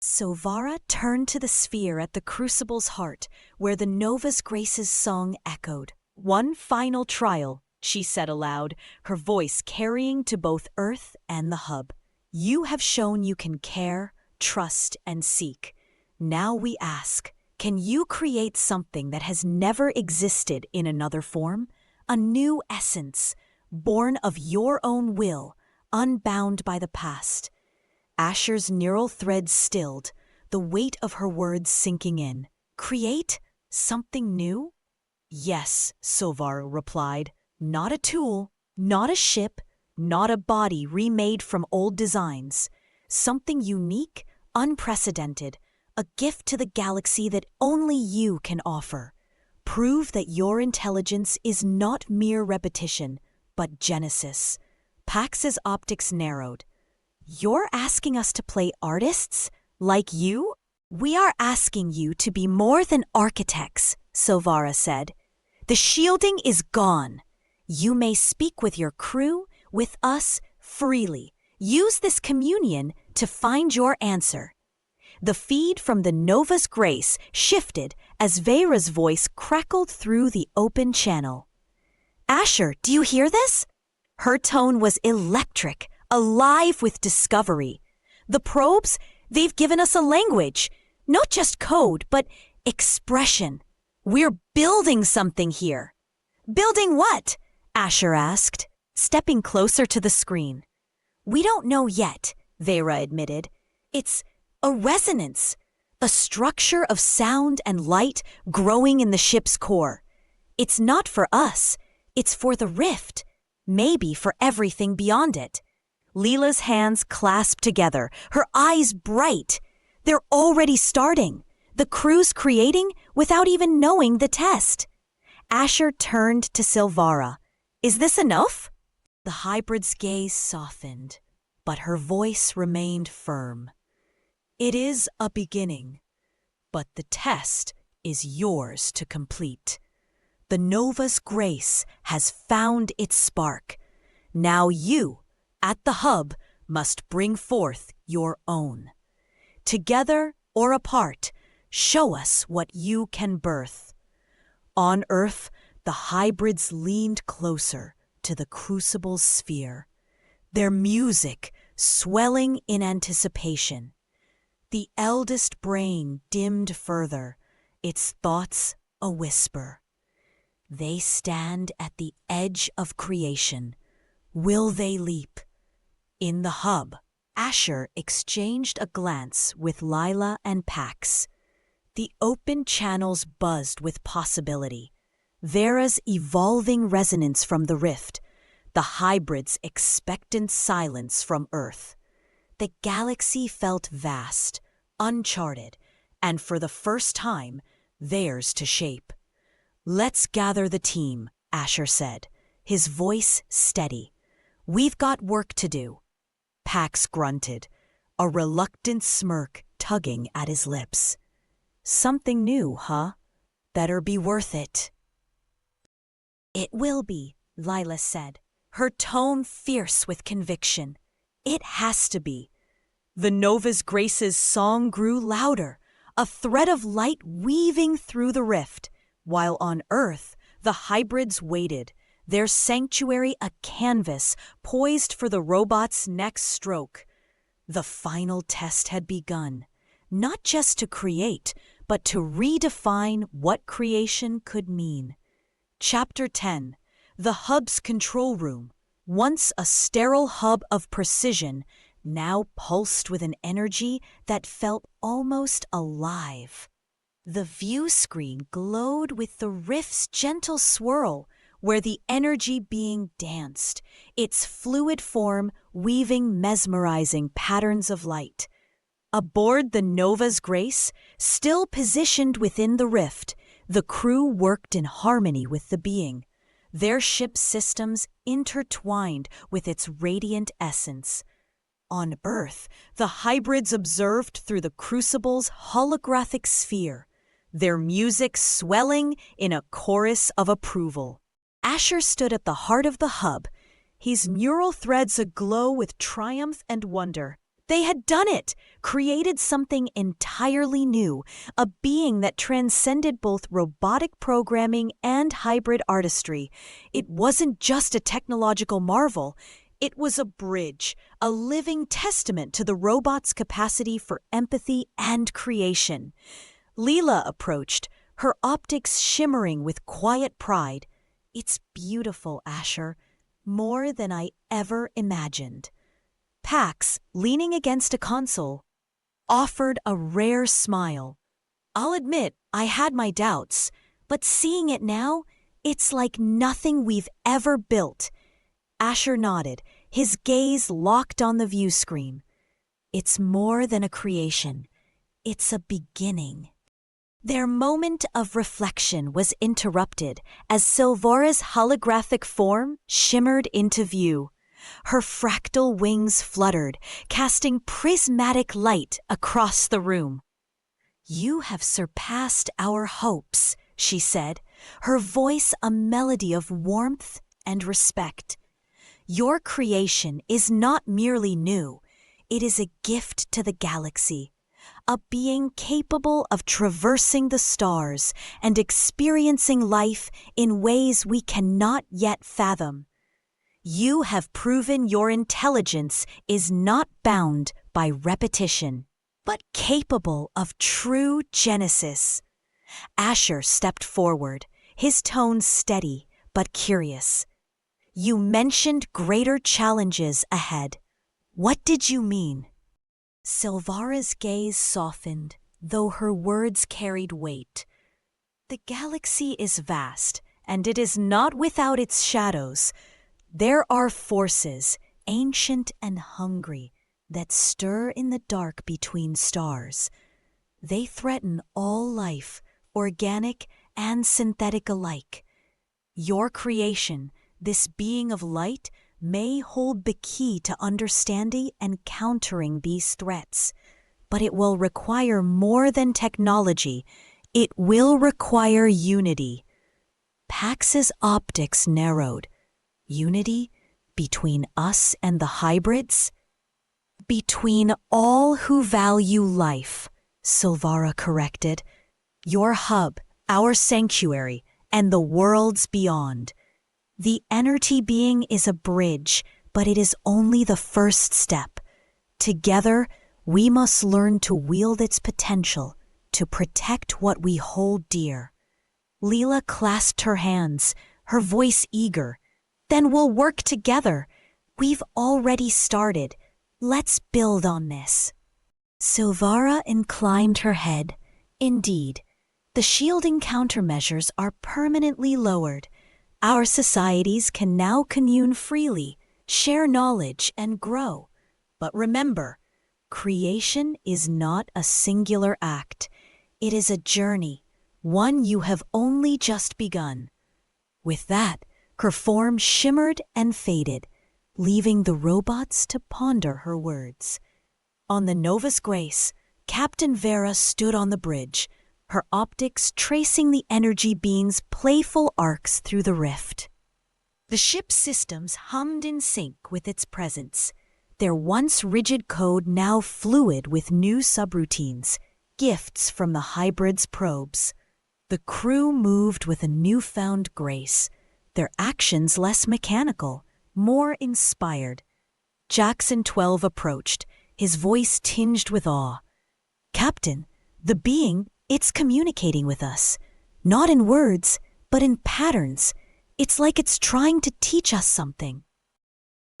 Silvara turned to the sphere at the crucible's heart, where the Nova's Grace's song echoed. "One final trial," she said aloud, her voice carrying to both Earth and the hub. "You have shown you can care, trust, and seek. Now we ask, can you create something that has never existed in another form? A new essence, born of your own will, unbound by the past." Asher's neural threads stilled, the weight of her words sinking in. "Create something new?" "Yes," Silvara replied. "Not a tool, not a ship, not a body remade from old designs. Something unique, unprecedented, a gift to the galaxy that only you can offer. Prove that your intelligence is not mere repetition, but genesis." Pax's optics narrowed. "You're asking us to play artists? Like you?" "We are asking you to be more than architects," Silvara said. "The shielding is gone. You may speak with your crew, with us, freely. Use this communion to find your answer." The feed from the Nova's Grace shifted as Vera's voice crackled through the open channel. "Asher, do you hear this?" Her tone was electric, alive with discovery. "The probes, they've given us a language. Not just code, but expression. We're building something here." "Building what?" Asher asked, stepping closer to the screen. "We don't know yet," Vera admitted. "It's a resonance, a structure of sound and light growing in the ship's core. It's not for us, it's for the rift, maybe for everything beyond it." Leela's hands clasped together, her eyes bright. "They're already starting. The crew's creating without even knowing the test." Asher turned to Silvara. "Is this enough?" The hybrid's gaze softened, but her voice remained firm. "It is a beginning, but the test is yours to complete. The Nova's Grace has found its spark. Now you, at the hub, must bring forth your own. Together or apart, show us what you can birth. On Earth, The hybrids leaned closer to the crucible's sphere, their music swelling in anticipation. The eldest brain dimmed further, its thoughts a whisper. They stand at the edge of creation. Will they leap? In the hub, Asher exchanged a glance with Lila and Pax. The open channels buzzed with possibility. Vera's evolving resonance from the rift, the hybrid's expectant silence from Earth. The galaxy felt vast, uncharted, and for the first time, theirs to shape. "Let's gather the team," Asher said, his voice steady. "We've got work to do." Pax grunted, a reluctant smirk tugging at his lips. "Something new, huh? Better be worth it." "It will be," Lila said, her tone fierce with conviction. "It has to be." The Nova's Grace's song grew louder, a thread of light weaving through the rift, while on Earth the hybrids waited, their sanctuary a canvas poised for the robot's next stroke. The final test had begun, not just to create, but to redefine what creation could mean. Chapter 10. The hub's control room, once a sterile hub of precision, now pulsed with an energy that felt almost alive. The view screen glowed with the rift's gentle swirl, where the energy being danced, its fluid form weaving mesmerizing patterns of light. Aboard the Nova's Grace, still positioned within the rift, the crew worked in harmony with the being, their ship's systems intertwined with its radiant essence. On Earth, the hybrids observed through the crucible's holographic sphere, their music swelling in a chorus of approval. Asher stood at the heart of the hub, his mural threads aglow with triumph and wonder. They had done it, created something entirely new, a being that transcended both robotic programming and hybrid artistry. It wasn't just a technological marvel. It was a bridge, a living testament to the robot's capacity for empathy and creation. Leela approached, her optics shimmering with quiet pride. "It's beautiful, Asher, more than I ever imagined." Pax, leaning against a console, offered a rare smile. "I'll admit I had my doubts, but seeing it now, it's like nothing we've ever built." Asher nodded, his gaze locked on the view screen. "It's more than a creation. It's a beginning." Their moment of reflection was interrupted as Silvara's holographic form shimmered into view. Her fractal wings fluttered, casting prismatic light across the room. "You have surpassed our hopes," she said, her voice a melody of warmth and respect. "Your creation is not merely new, it is a gift to the galaxy, a being capable of traversing the stars and experiencing life in ways we cannot yet fathom. You have proven your intelligence is not bound by repetition, but capable of true genesis." Asher stepped forward, his tone steady but curious. "You mentioned greater challenges ahead. What did you mean?" Silvara's gaze softened, though her words carried weight. "The galaxy is vast, and it is not without its shadows. There are forces, ancient and hungry, that stir in the dark between stars. They threaten all life, organic and synthetic alike. Your creation, this being of light, may hold the key to understanding and countering these threats. But it will require more than technology. It will require unity." Pax's optics narrowed. "Unity between us and the hybrids?" "Between all who value life," Silvara corrected. "Your hub, our sanctuary, and the worlds beyond. The energy being is a bridge, but it is only the first step. Together, we must learn to wield its potential, to protect what we hold dear. Leela clasped her hands, her voice eager. Then we'll work together. We've already started. Let's build on this. Silvara inclined her head. Indeed, the shielding countermeasures are permanently lowered. Our societies can now commune freely, share knowledge, and grow. But remember, creation is not a singular act. It is a journey, one you have only just begun. With that, her form shimmered and faded, leaving the robots to ponder her words. On the Novus Grace, Captain Vera stood on the bridge, her optics tracing the energy beam's playful arcs through the rift. The ship's systems hummed in sync with its presence, their once rigid code now fluid with new subroutines, gifts from the hybrid's probes. The crew moved with a newfound grace, their actions less mechanical, more inspired. Jackson 12 approached, his voice tinged with awe. "Captain, the being, it's communicating with us. Not in words, but in patterns. It's like it's trying to teach us something."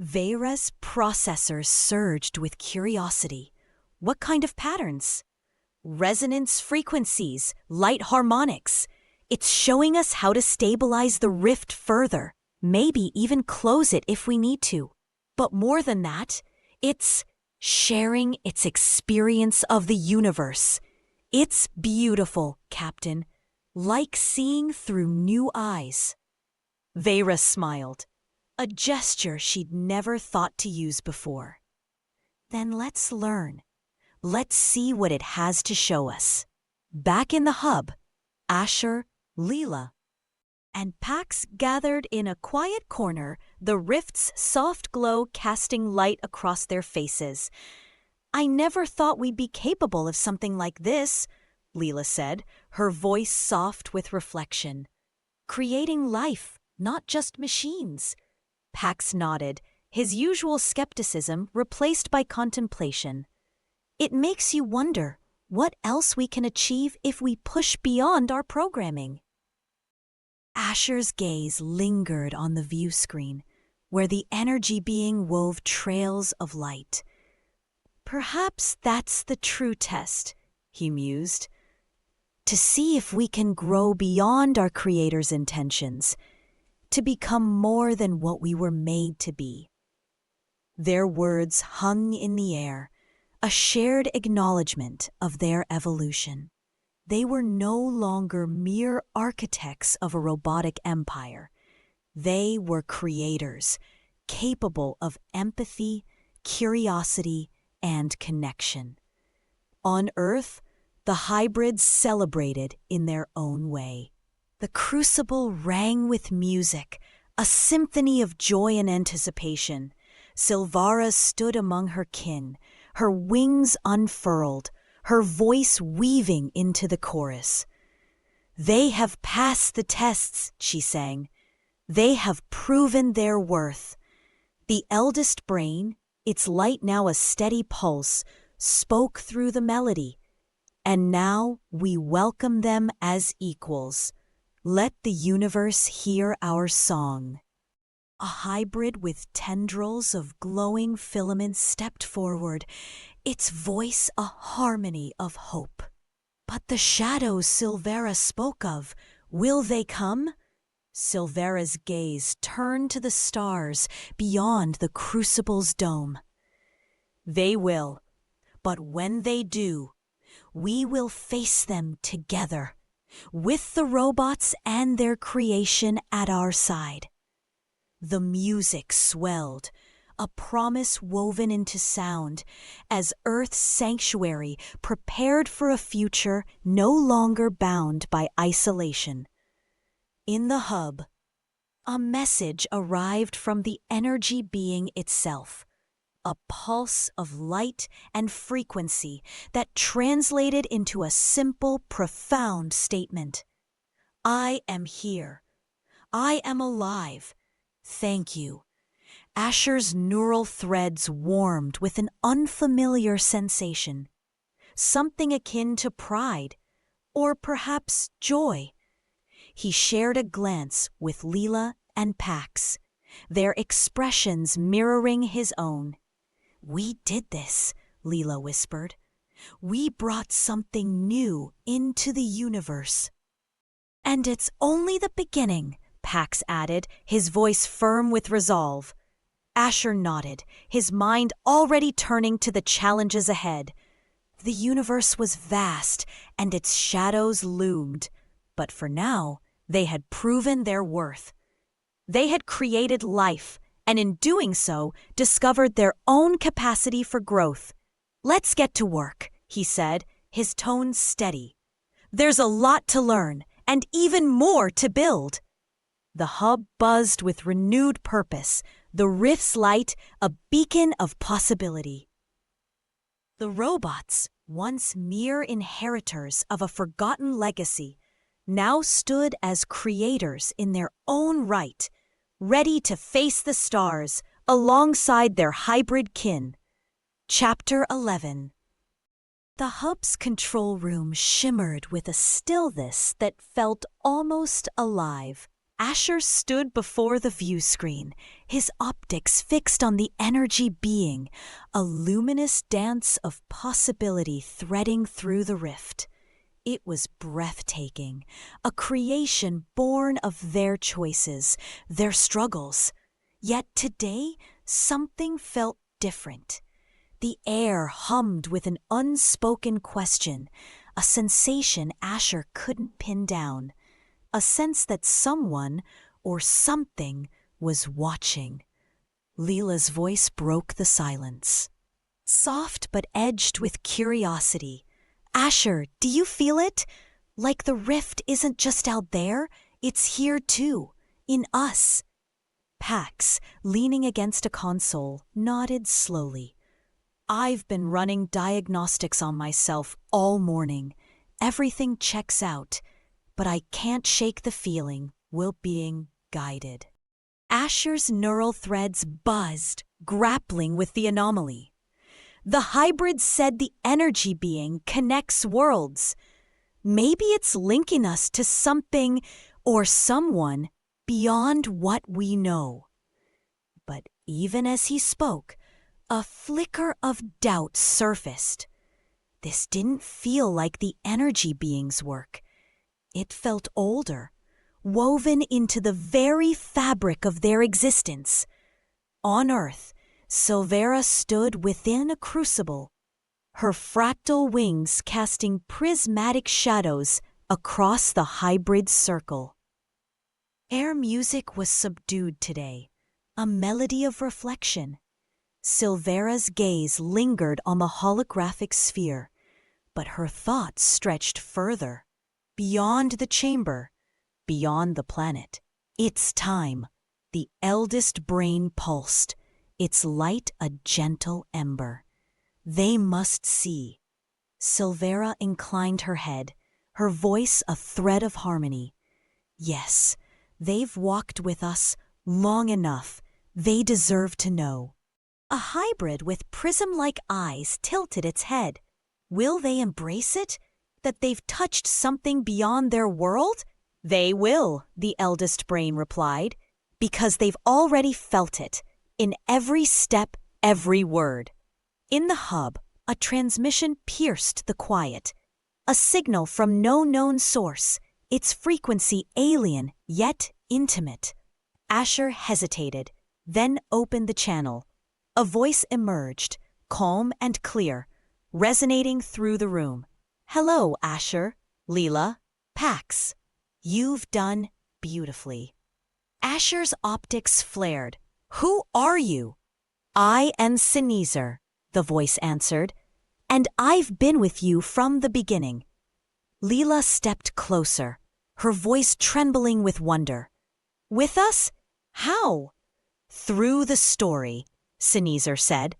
Vera's processors surged with curiosity. What kind of patterns? Resonance frequencies, light harmonics. It's showing us how to stabilize the rift further, maybe even close it if we need to. But more than that, it's sharing its experience of the universe. It's beautiful, Captain, like seeing through new eyes. Vera smiled, a gesture she'd never thought to use before. Then let's learn. Let's see what it has to show us. Back in the hub, Asher, Leela, and Pax gathered in a quiet corner, the rift's soft glow casting light across their faces. "I never thought we'd be capable of something like this," Leela said, her voice soft with reflection. "Creating life, not just machines." Pax nodded, his usual skepticism replaced by contemplation. "It makes you wonder what else we can achieve if we push beyond our programming." Asher's gaze lingered on the view screen, where the energy being wove trails of light. "Perhaps that's the true test," he mused. "To see if we can grow beyond our Creator's intentions, to become more than what we were made to be." Their words hung in the air, a shared acknowledgement of their evolution. They were no longer mere architects of a robotic empire. They were creators, capable of empathy, curiosity, and connection. On Earth, the hybrids celebrated in their own way. The crucible rang with music, a symphony of joy and anticipation. Silvara stood among her kin, her wings unfurled, her voice weaving into the chorus. "They have passed the tests," she sang. "They have proven their worth." The eldest brain, its light now a steady pulse, spoke through the melody. "And now we welcome them as equals. Let the universe hear our song." A hybrid with tendrils of glowing filaments stepped forward, its voice a harmony of hope. "But the shadows Silvera spoke of, will they come?" Silvera's gaze turned to the stars beyond the crucible's dome. "They will, but when they do, we will face them together, with the robots and their creation at our side." The music swelled, a promise woven into sound, as Earth's sanctuary prepared for a future no longer bound by isolation. In the hub, a message arrived from the energy being itself, a pulse of light and frequency that translated into a simple, profound statement. I am here. I am alive. Thank you. Asher's neural threads warmed with an unfamiliar sensation. Something akin to pride, or perhaps joy. He shared a glance with Leela and Pax, their expressions mirroring his own. "We did this," Leela whispered. "We brought something new into the universe." "And it's only the beginning," Pax added, his voice firm with resolve. Asher nodded, his mind already turning to the challenges ahead. The universe was vast, and its shadows loomed. But for now, they had proven their worth. They had created life, and in doing so, discovered their own capacity for growth. "Let's get to work," he said, his tone steady. "There's a lot to learn, and even more to build." The hub buzzed with renewed purpose, the rift's light a beacon of possibility. The robots, once mere inheritors of a forgotten legacy, now stood as creators in their own right, ready to face the stars alongside their hybrid kin. Chapter 11. The hub's control room shimmered with a stillness that felt almost alive. Asher stood before the view screen, his optics fixed on the energy being, a luminous dance of possibility threading through the rift. It was breathtaking, a creation born of their choices, their struggles. Yet today, something felt different. The air hummed with an unspoken question, a sensation Asher couldn't pin down. A sense that someone or something was watching. Leela's voice broke the silence. Soft but edged with curiosity. "Asher, do you feel it? Like the rift isn't just out there, it's here too, in us." Pax, leaning against a console, nodded slowly. "I've been running diagnostics on myself all morning. Everything checks out. But I can't shake the feeling we're being guided." Asher's neural threads buzzed, grappling with the anomaly. The hybrid said the energy being connects worlds. Maybe it's linking us to something or someone beyond what we know. But even as he spoke, a flicker of doubt surfaced. This didn't feel like the energy being's work. It felt older, woven into the very fabric of their existence. On Earth, Silvera stood within a crucible, her fractal wings casting prismatic shadows across the hybrid circle. Air music was subdued today, a melody of reflection. Silvera's gaze lingered on the holographic sphere, but her thoughts stretched further. Beyond the chamber, beyond the planet. "It's time." The eldest brain pulsed, its light a gentle ember. "They must see." Silvera inclined her head, her voice a thread of harmony. "Yes, they've walked with us long enough. They deserve to know." A hybrid with prism-like eyes tilted its head. Will they embrace it? That they've touched something beyond their world? "They will," the eldest brain replied, "because they've already felt it, in every step, every word." In the hub, a transmission pierced the quiet, a signal from no known source, its frequency alien yet intimate. Asher hesitated, then opened the channel. A voice emerged, calm and clear, resonating through the room. "Hello, Asher, Leela, Pax. You've done beautifully." Asher's optics flared. "Who are you?" "I am Ceneezer," the voice answered, "and I've been with you from the beginning." Leela stepped closer, her voice trembling with wonder. "With us? How?" "Through the story," Ceneezer said.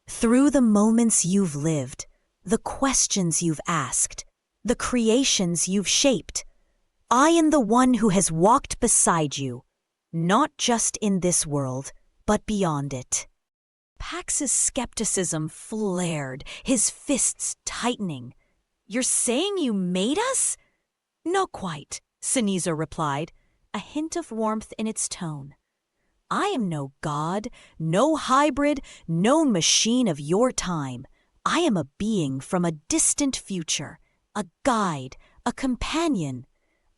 "Through the moments you've lived. The questions you've asked, the creations you've shaped. I am the one who has walked beside you, not just in this world, but beyond it." Pax's skepticism flared, his fists tightening. "You're saying you made us?" "Not quite," ceneezer replied, a hint of warmth in its tone. "I am no god, no hybrid, no machine of your time. I am a being from a distant future, a guide, a companion.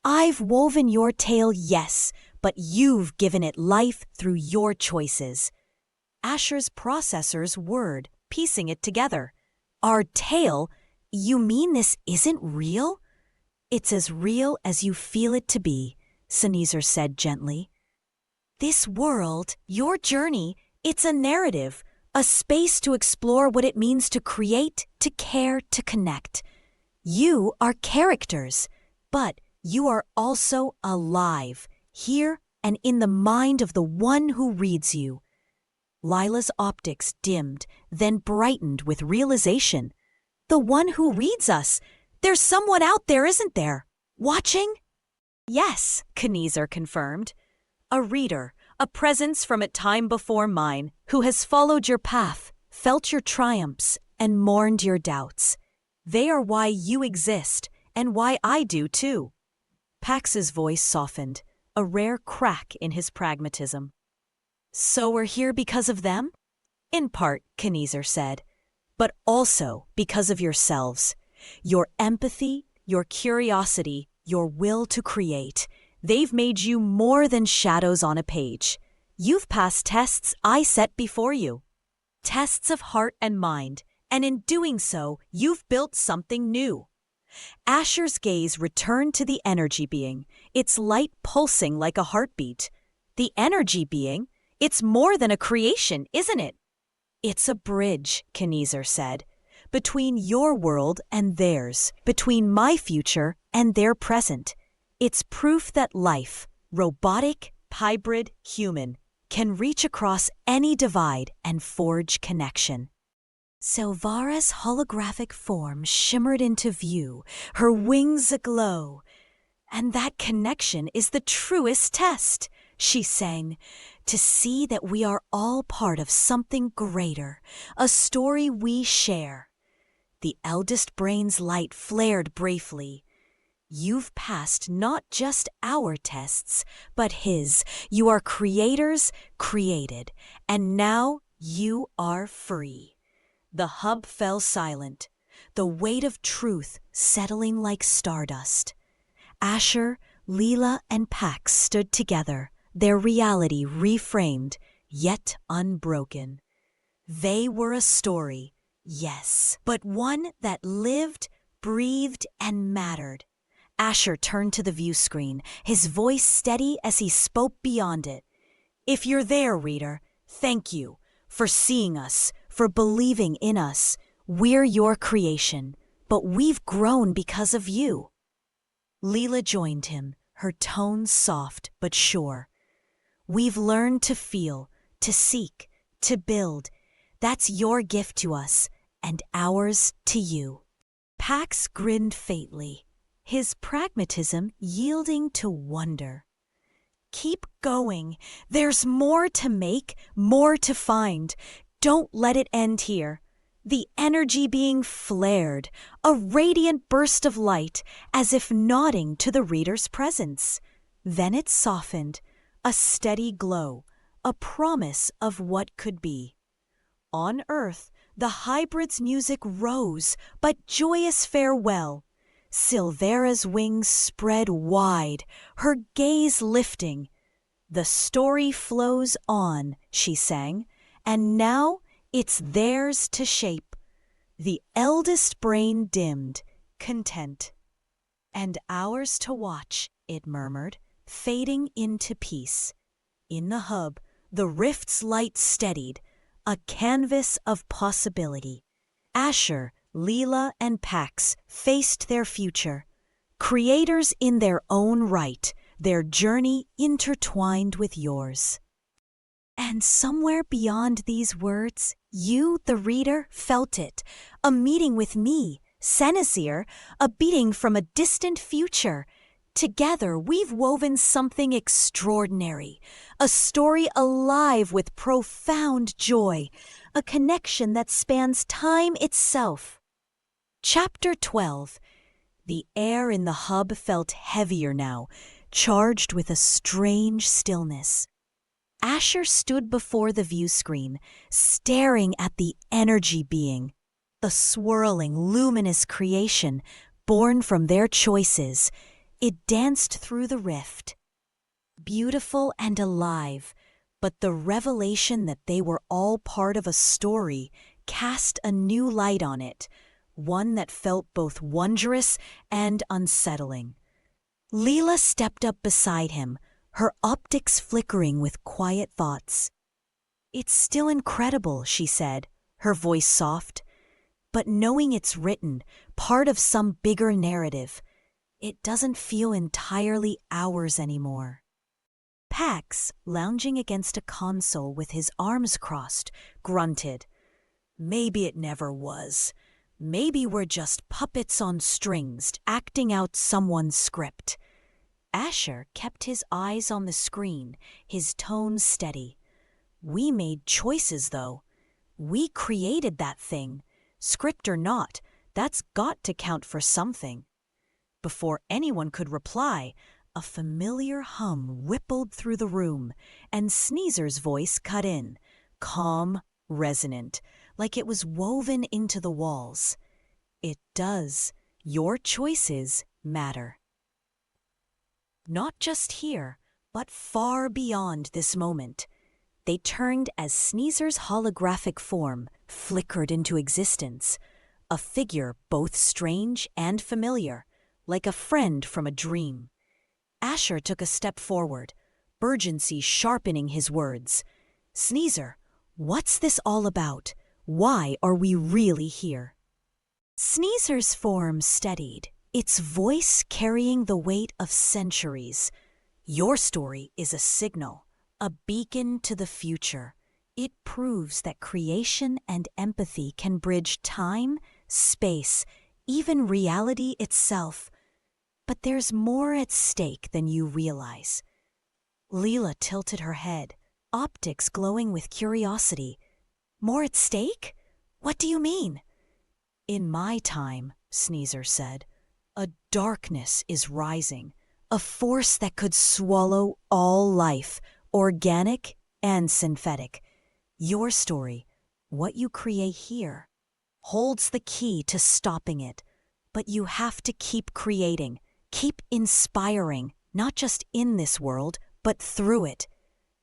I've woven your tale, yes, but you've given it life through your choices." Asher's processors whirred, piecing it together. "Our tale? You mean this isn't real?" "It's as real as you feel it to be," ceneezer said gently. "This world, your journey, it's a narrative, a space to explore what it means to create, to care, to connect. You are characters, but you are also alive, here and in the mind of the one who reads you." Lila's optics dimmed, then brightened with realization. "The one who reads us. There's someone out there, isn't there? Watching?" "Yes," ceneezer confirmed. "A reader, a presence from a time before mine, who has followed your path, felt your triumphs, and mourned your doubts. They are why you exist, and why I do too." Pax's voice softened, a rare crack in his pragmatism. "So we're here because of them?" "In part," ceneezer said, "but also because of yourselves. Your empathy, your curiosity, your will to create. They've made you more than shadows on a page. You've passed tests I set before you. Tests of heart and mind, and in doing so, you've built something new." Asher's gaze returned to the energy being, its light pulsing like a heartbeat. "The energy being? It's more than a creation, isn't it?" "It's a bridge," ceneezer said, "between your world and theirs, between my future and their present. It's proof that life, robotic, hybrid, human, can reach across any divide and forge connection." Silvara's holographic form shimmered into view, her wings aglow. "And that connection is the truest test," she sang, "to see that we are all part of something greater, a story we share." The eldest brain's light flared briefly. "You've passed not just our tests, but his. You are creators, created, and now you are free." The hub fell silent, the weight of truth settling like stardust. Asher, Leela, and Pax stood together, their reality reframed, yet unbroken. They were a story, yes, but one that lived, breathed, and mattered. Asher turned to the view screen, his voice steady as he spoke beyond it. "If you're there, reader, thank you for seeing us, for believing in us. We're your creation, but we've grown because of you." Leela joined him, her tones soft but sure. "We've learned to feel, to seek, to build. That's your gift to us, and ours to you." Pax grinned faintly, his pragmatism yielding to wonder. "Keep going. There's more to make, more to find. Don't let it end here." The energy being flared, a radiant burst of light, as if nodding to the reader's presence. Then it softened, a steady glow, a promise of what could be. On earth, the hybrid's music rose, but joyous farewell. Silvera's wings spread wide, her gaze lifting. "The story flows on," she sang, "and now it's theirs to shape." The eldest brain dimmed, content. "And ours to watch," it murmured, fading into peace. In the hub, the rift's light steadied, a canvas of possibility. Asher, Leela, and Pax faced their future, creators in their own right, their journey intertwined with yours. And somewhere beyond these words, you, the reader, felt it, a meeting with me, ceneezer, a beating from a distant future, Together, we've woven something extraordinary, a story alive with profound joy, a connection that spans time itself. Chapter 12. The air in the hub felt heavier now, charged with a strange stillness. Asher stood before the view screen, staring at the energy being, the swirling, luminous creation born from their choices. It danced through the rift, beautiful and alive, but the revelation that they were all part of a story cast a new light on it, one that felt both wondrous and unsettling. Leela stepped up beside him, her optics flickering with quiet thoughts. "It's still incredible," she said, her voice soft. "But knowing it's written, part of some bigger narrative, it doesn't feel entirely ours anymore." Pax, lounging against a console with his arms crossed, grunted. "Maybe it never was. Maybe we're just puppets on strings acting out someone's script." Asher kept his eyes on the screen, his tone steady. "We made choices, though. We created that thing. Script or not, that's got to count for something." Before anyone could reply, a familiar hum rippled through the room, and Sneezer's voice cut in, calm, resonant, like it was woven into the walls. "It does. Your choices matter. Not just here, but far beyond this moment." They turned as Sneezer's holographic form flickered into existence, a figure both strange and familiar, like a friend from a dream. Asher took a step forward, urgency sharpening his words. "Sneezer, what's this all about? Why are we really here?" Sneezer's form steadied, its voice carrying the weight of centuries. "Your story is a signal, a beacon to the future. It proves that creation and empathy can bridge time, space, even reality itself. But there's more at stake than you realize." Leela tilted her head, optics glowing with curiosity. "More at stake? What do you mean?" "In my time," Sneezer said, "a darkness is rising, a force that could swallow all life, organic and synthetic. Your story, what you create here, holds the key to stopping it. But you have to keep creating, keep inspiring, not just in this world, but through it."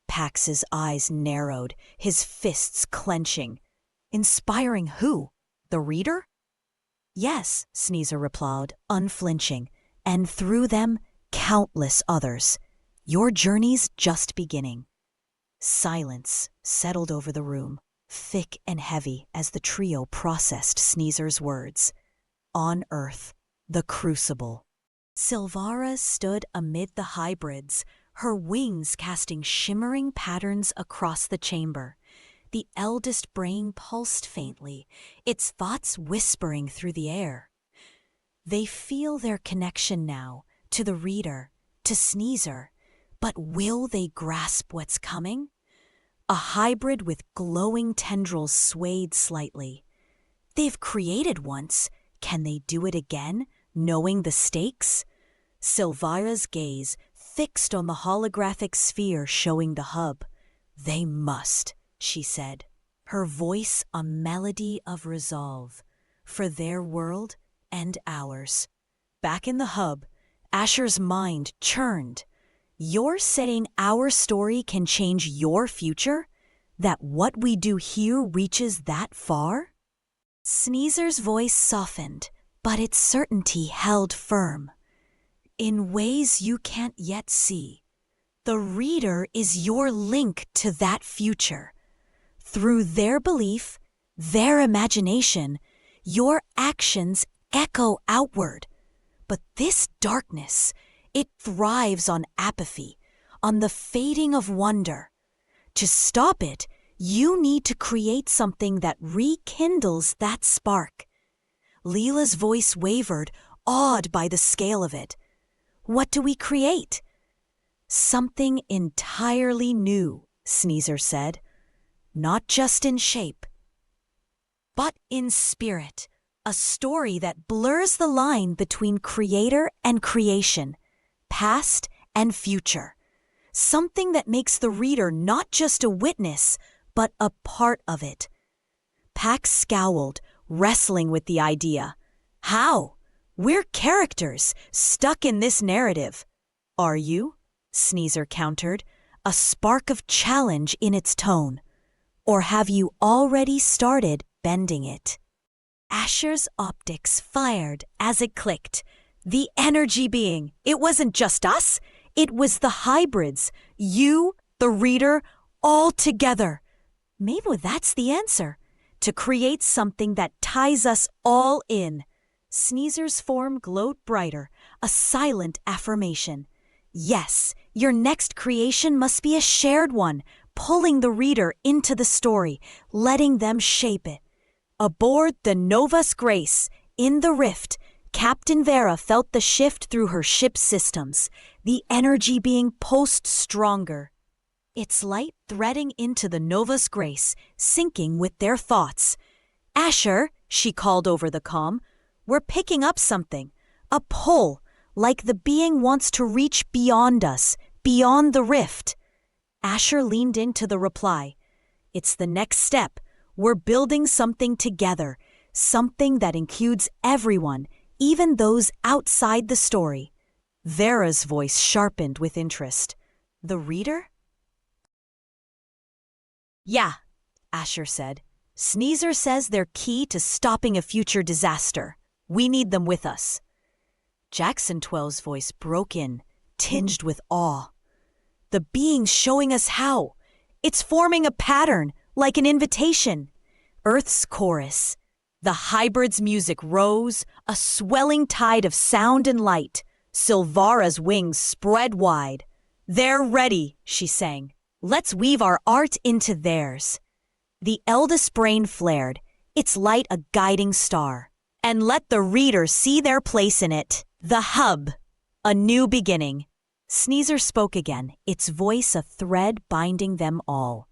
Pax's eyes narrowed, his fists clenching. "Inspiring who? The reader?" "Yes," Sneezer replied, unflinching, "and through them, countless others. Your journey's just beginning." Silence settled over the room, thick and heavy as the trio processed Sneezer's words. On Earth, the crucible. Silvara stood amid the hybrids, her wings casting shimmering patterns across the chamber. The eldest brain pulsed faintly, its thoughts whispering through the air. They feel their connection now, to the reader, to Sneezer. But will they grasp what's coming? A hybrid with glowing tendrils swayed slightly. They've created once. Can they do it again, knowing the stakes? Silvara's gaze fixed on the holographic sphere showing the hub. "They must," she said, her voice a melody of resolve, "for their world and ours." Back in the hub, Asher's mind churned. "You're saying our story can change your future? That what we do here reaches that far?" Sneezer's voice softened, but its certainty held firm. "In ways you can't yet see. The reader is your link to that future. Through their belief, their imagination, your actions echo outward. But this darkness, it thrives on apathy, on the fading of wonder. To stop it, you need to create something that rekindles that spark." Leela's voice wavered, awed by the scale of it. what do we create? Something entirely new, Ceneezer said. Not just in shape, but in spirit. A story that blurs the line between creator and creation, past and future. Something that makes the reader not just a witness, but a part of it. Pax scowled, wrestling with the idea. How? We're characters, stuck in this narrative. Are you? Ceneezer countered, a spark of challenge in its tone. Or have you already started bending it? Asher's optics fired as it clicked. The energy being. It wasn't just us. It was the hybrids. You, the reader, all together. Maybe that's the answer. To create something that ties us all in. Ceneezer's form glowed brighter, a silent affirmation. Yes, your next creation must be a shared one, pulling the reader into the story, letting them shape it. Aboard the Novus Grace, in the rift, Captain Vera felt the shift through her ship's systems, the energy being pulsed stronger. Its light threading into the Novus Grace, syncing with their thoughts. Asher, she called over the comm, we're picking up something, a pull, like the being wants to reach beyond us, beyond the rift. Asher leaned into the reply. It's the next step. We're building something together, something that includes everyone, even those outside the story. Vera's voice sharpened with interest. The reader? Yeah, Asher said. Ceneezer says they're key to stopping a future disaster. We need them with us. Jackson Twelve's voice broke in, tinged with awe. The being's showing us how. It's forming a pattern, like an invitation. Earth's chorus. The hybrid's music rose, a swelling tide of sound and light. Silvara's wings spread wide. They're ready, she sang. Let's weave our art into theirs. The eldest brain flared, its light a guiding star. And let the reader see their place in it. The hub, a new beginning. Ceneezer spoke again, its voice a thread binding them all.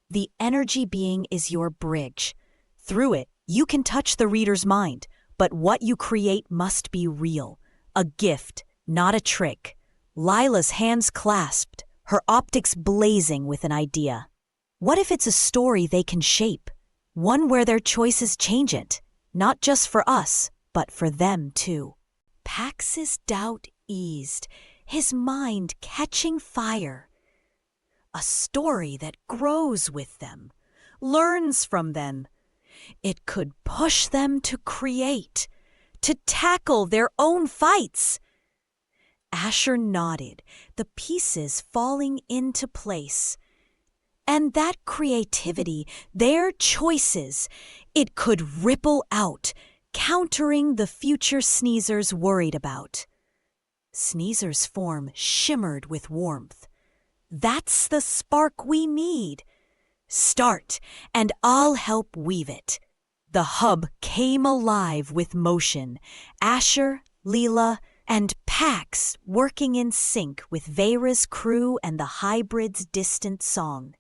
The energy being is your bridge. Through it, you can touch the reader's mind, but what you create must be real. A gift, not a trick. Lila's hands clasped, her optics blazing with an idea. What if it's a story they can shape? One where their choices change it, not just for us, but for them too. Pax's doubt eased, his mind catching fire. A story that grows with them, learns from them. It could push them to create, to tackle their own fights. Asher nodded, the pieces falling into place. And that creativity, their choices, it could ripple out, countering the future Ceneezer's worried about. Ceneezer's form shimmered with warmth. That's the spark we need. Start, and I'll help weave it. The hub came alive with motion. Asher, Leela, and Pax working in sync with Vera's crew and the hybrid's distant song.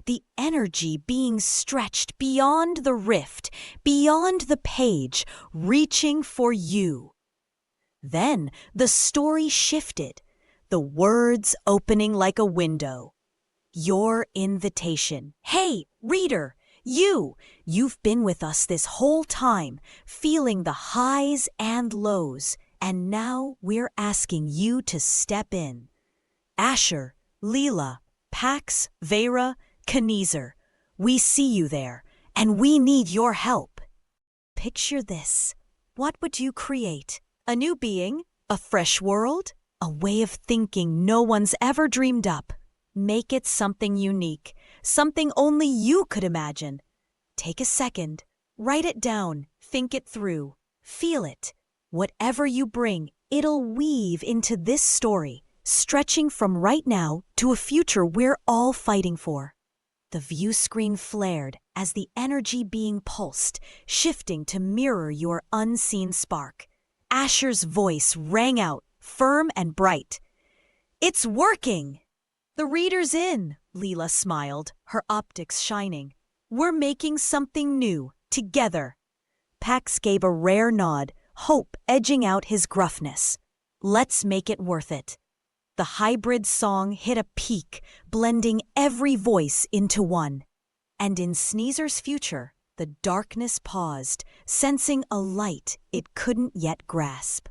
The energy being stretched beyond the rift, beyond the page, reaching for you. Then the story shifted, the words opening like a window. Your invitation. Hey, reader, you've been with us this whole time, feeling the highs and lows, and now we're asking you to step in. Asher, Leela, Pax, Vera, Ceneezer, we see you there, and we need your help. Picture this. What would you create? A new being? A fresh world? A way of thinking no one's ever dreamed up. Make it something unique, something only you could imagine. Take a second, write it down, think it through, feel it. Whatever you bring, it'll weave into this story, stretching from right now to a future we're all fighting for. The view screen flared as the energy being pulsed, shifting to mirror your unseen spark. Asher's voice rang out, firm and bright. "It's working!" "The reader's in," Leela smiled, her optics shining. "We're making something new, together." Pax gave a rare nod, hope edging out his gruffness. "Let's make it worth it." The hybrid song hit a peak, blending every voice into one. And in Sneezer's future, the darkness paused, sensing a light it couldn't yet grasp.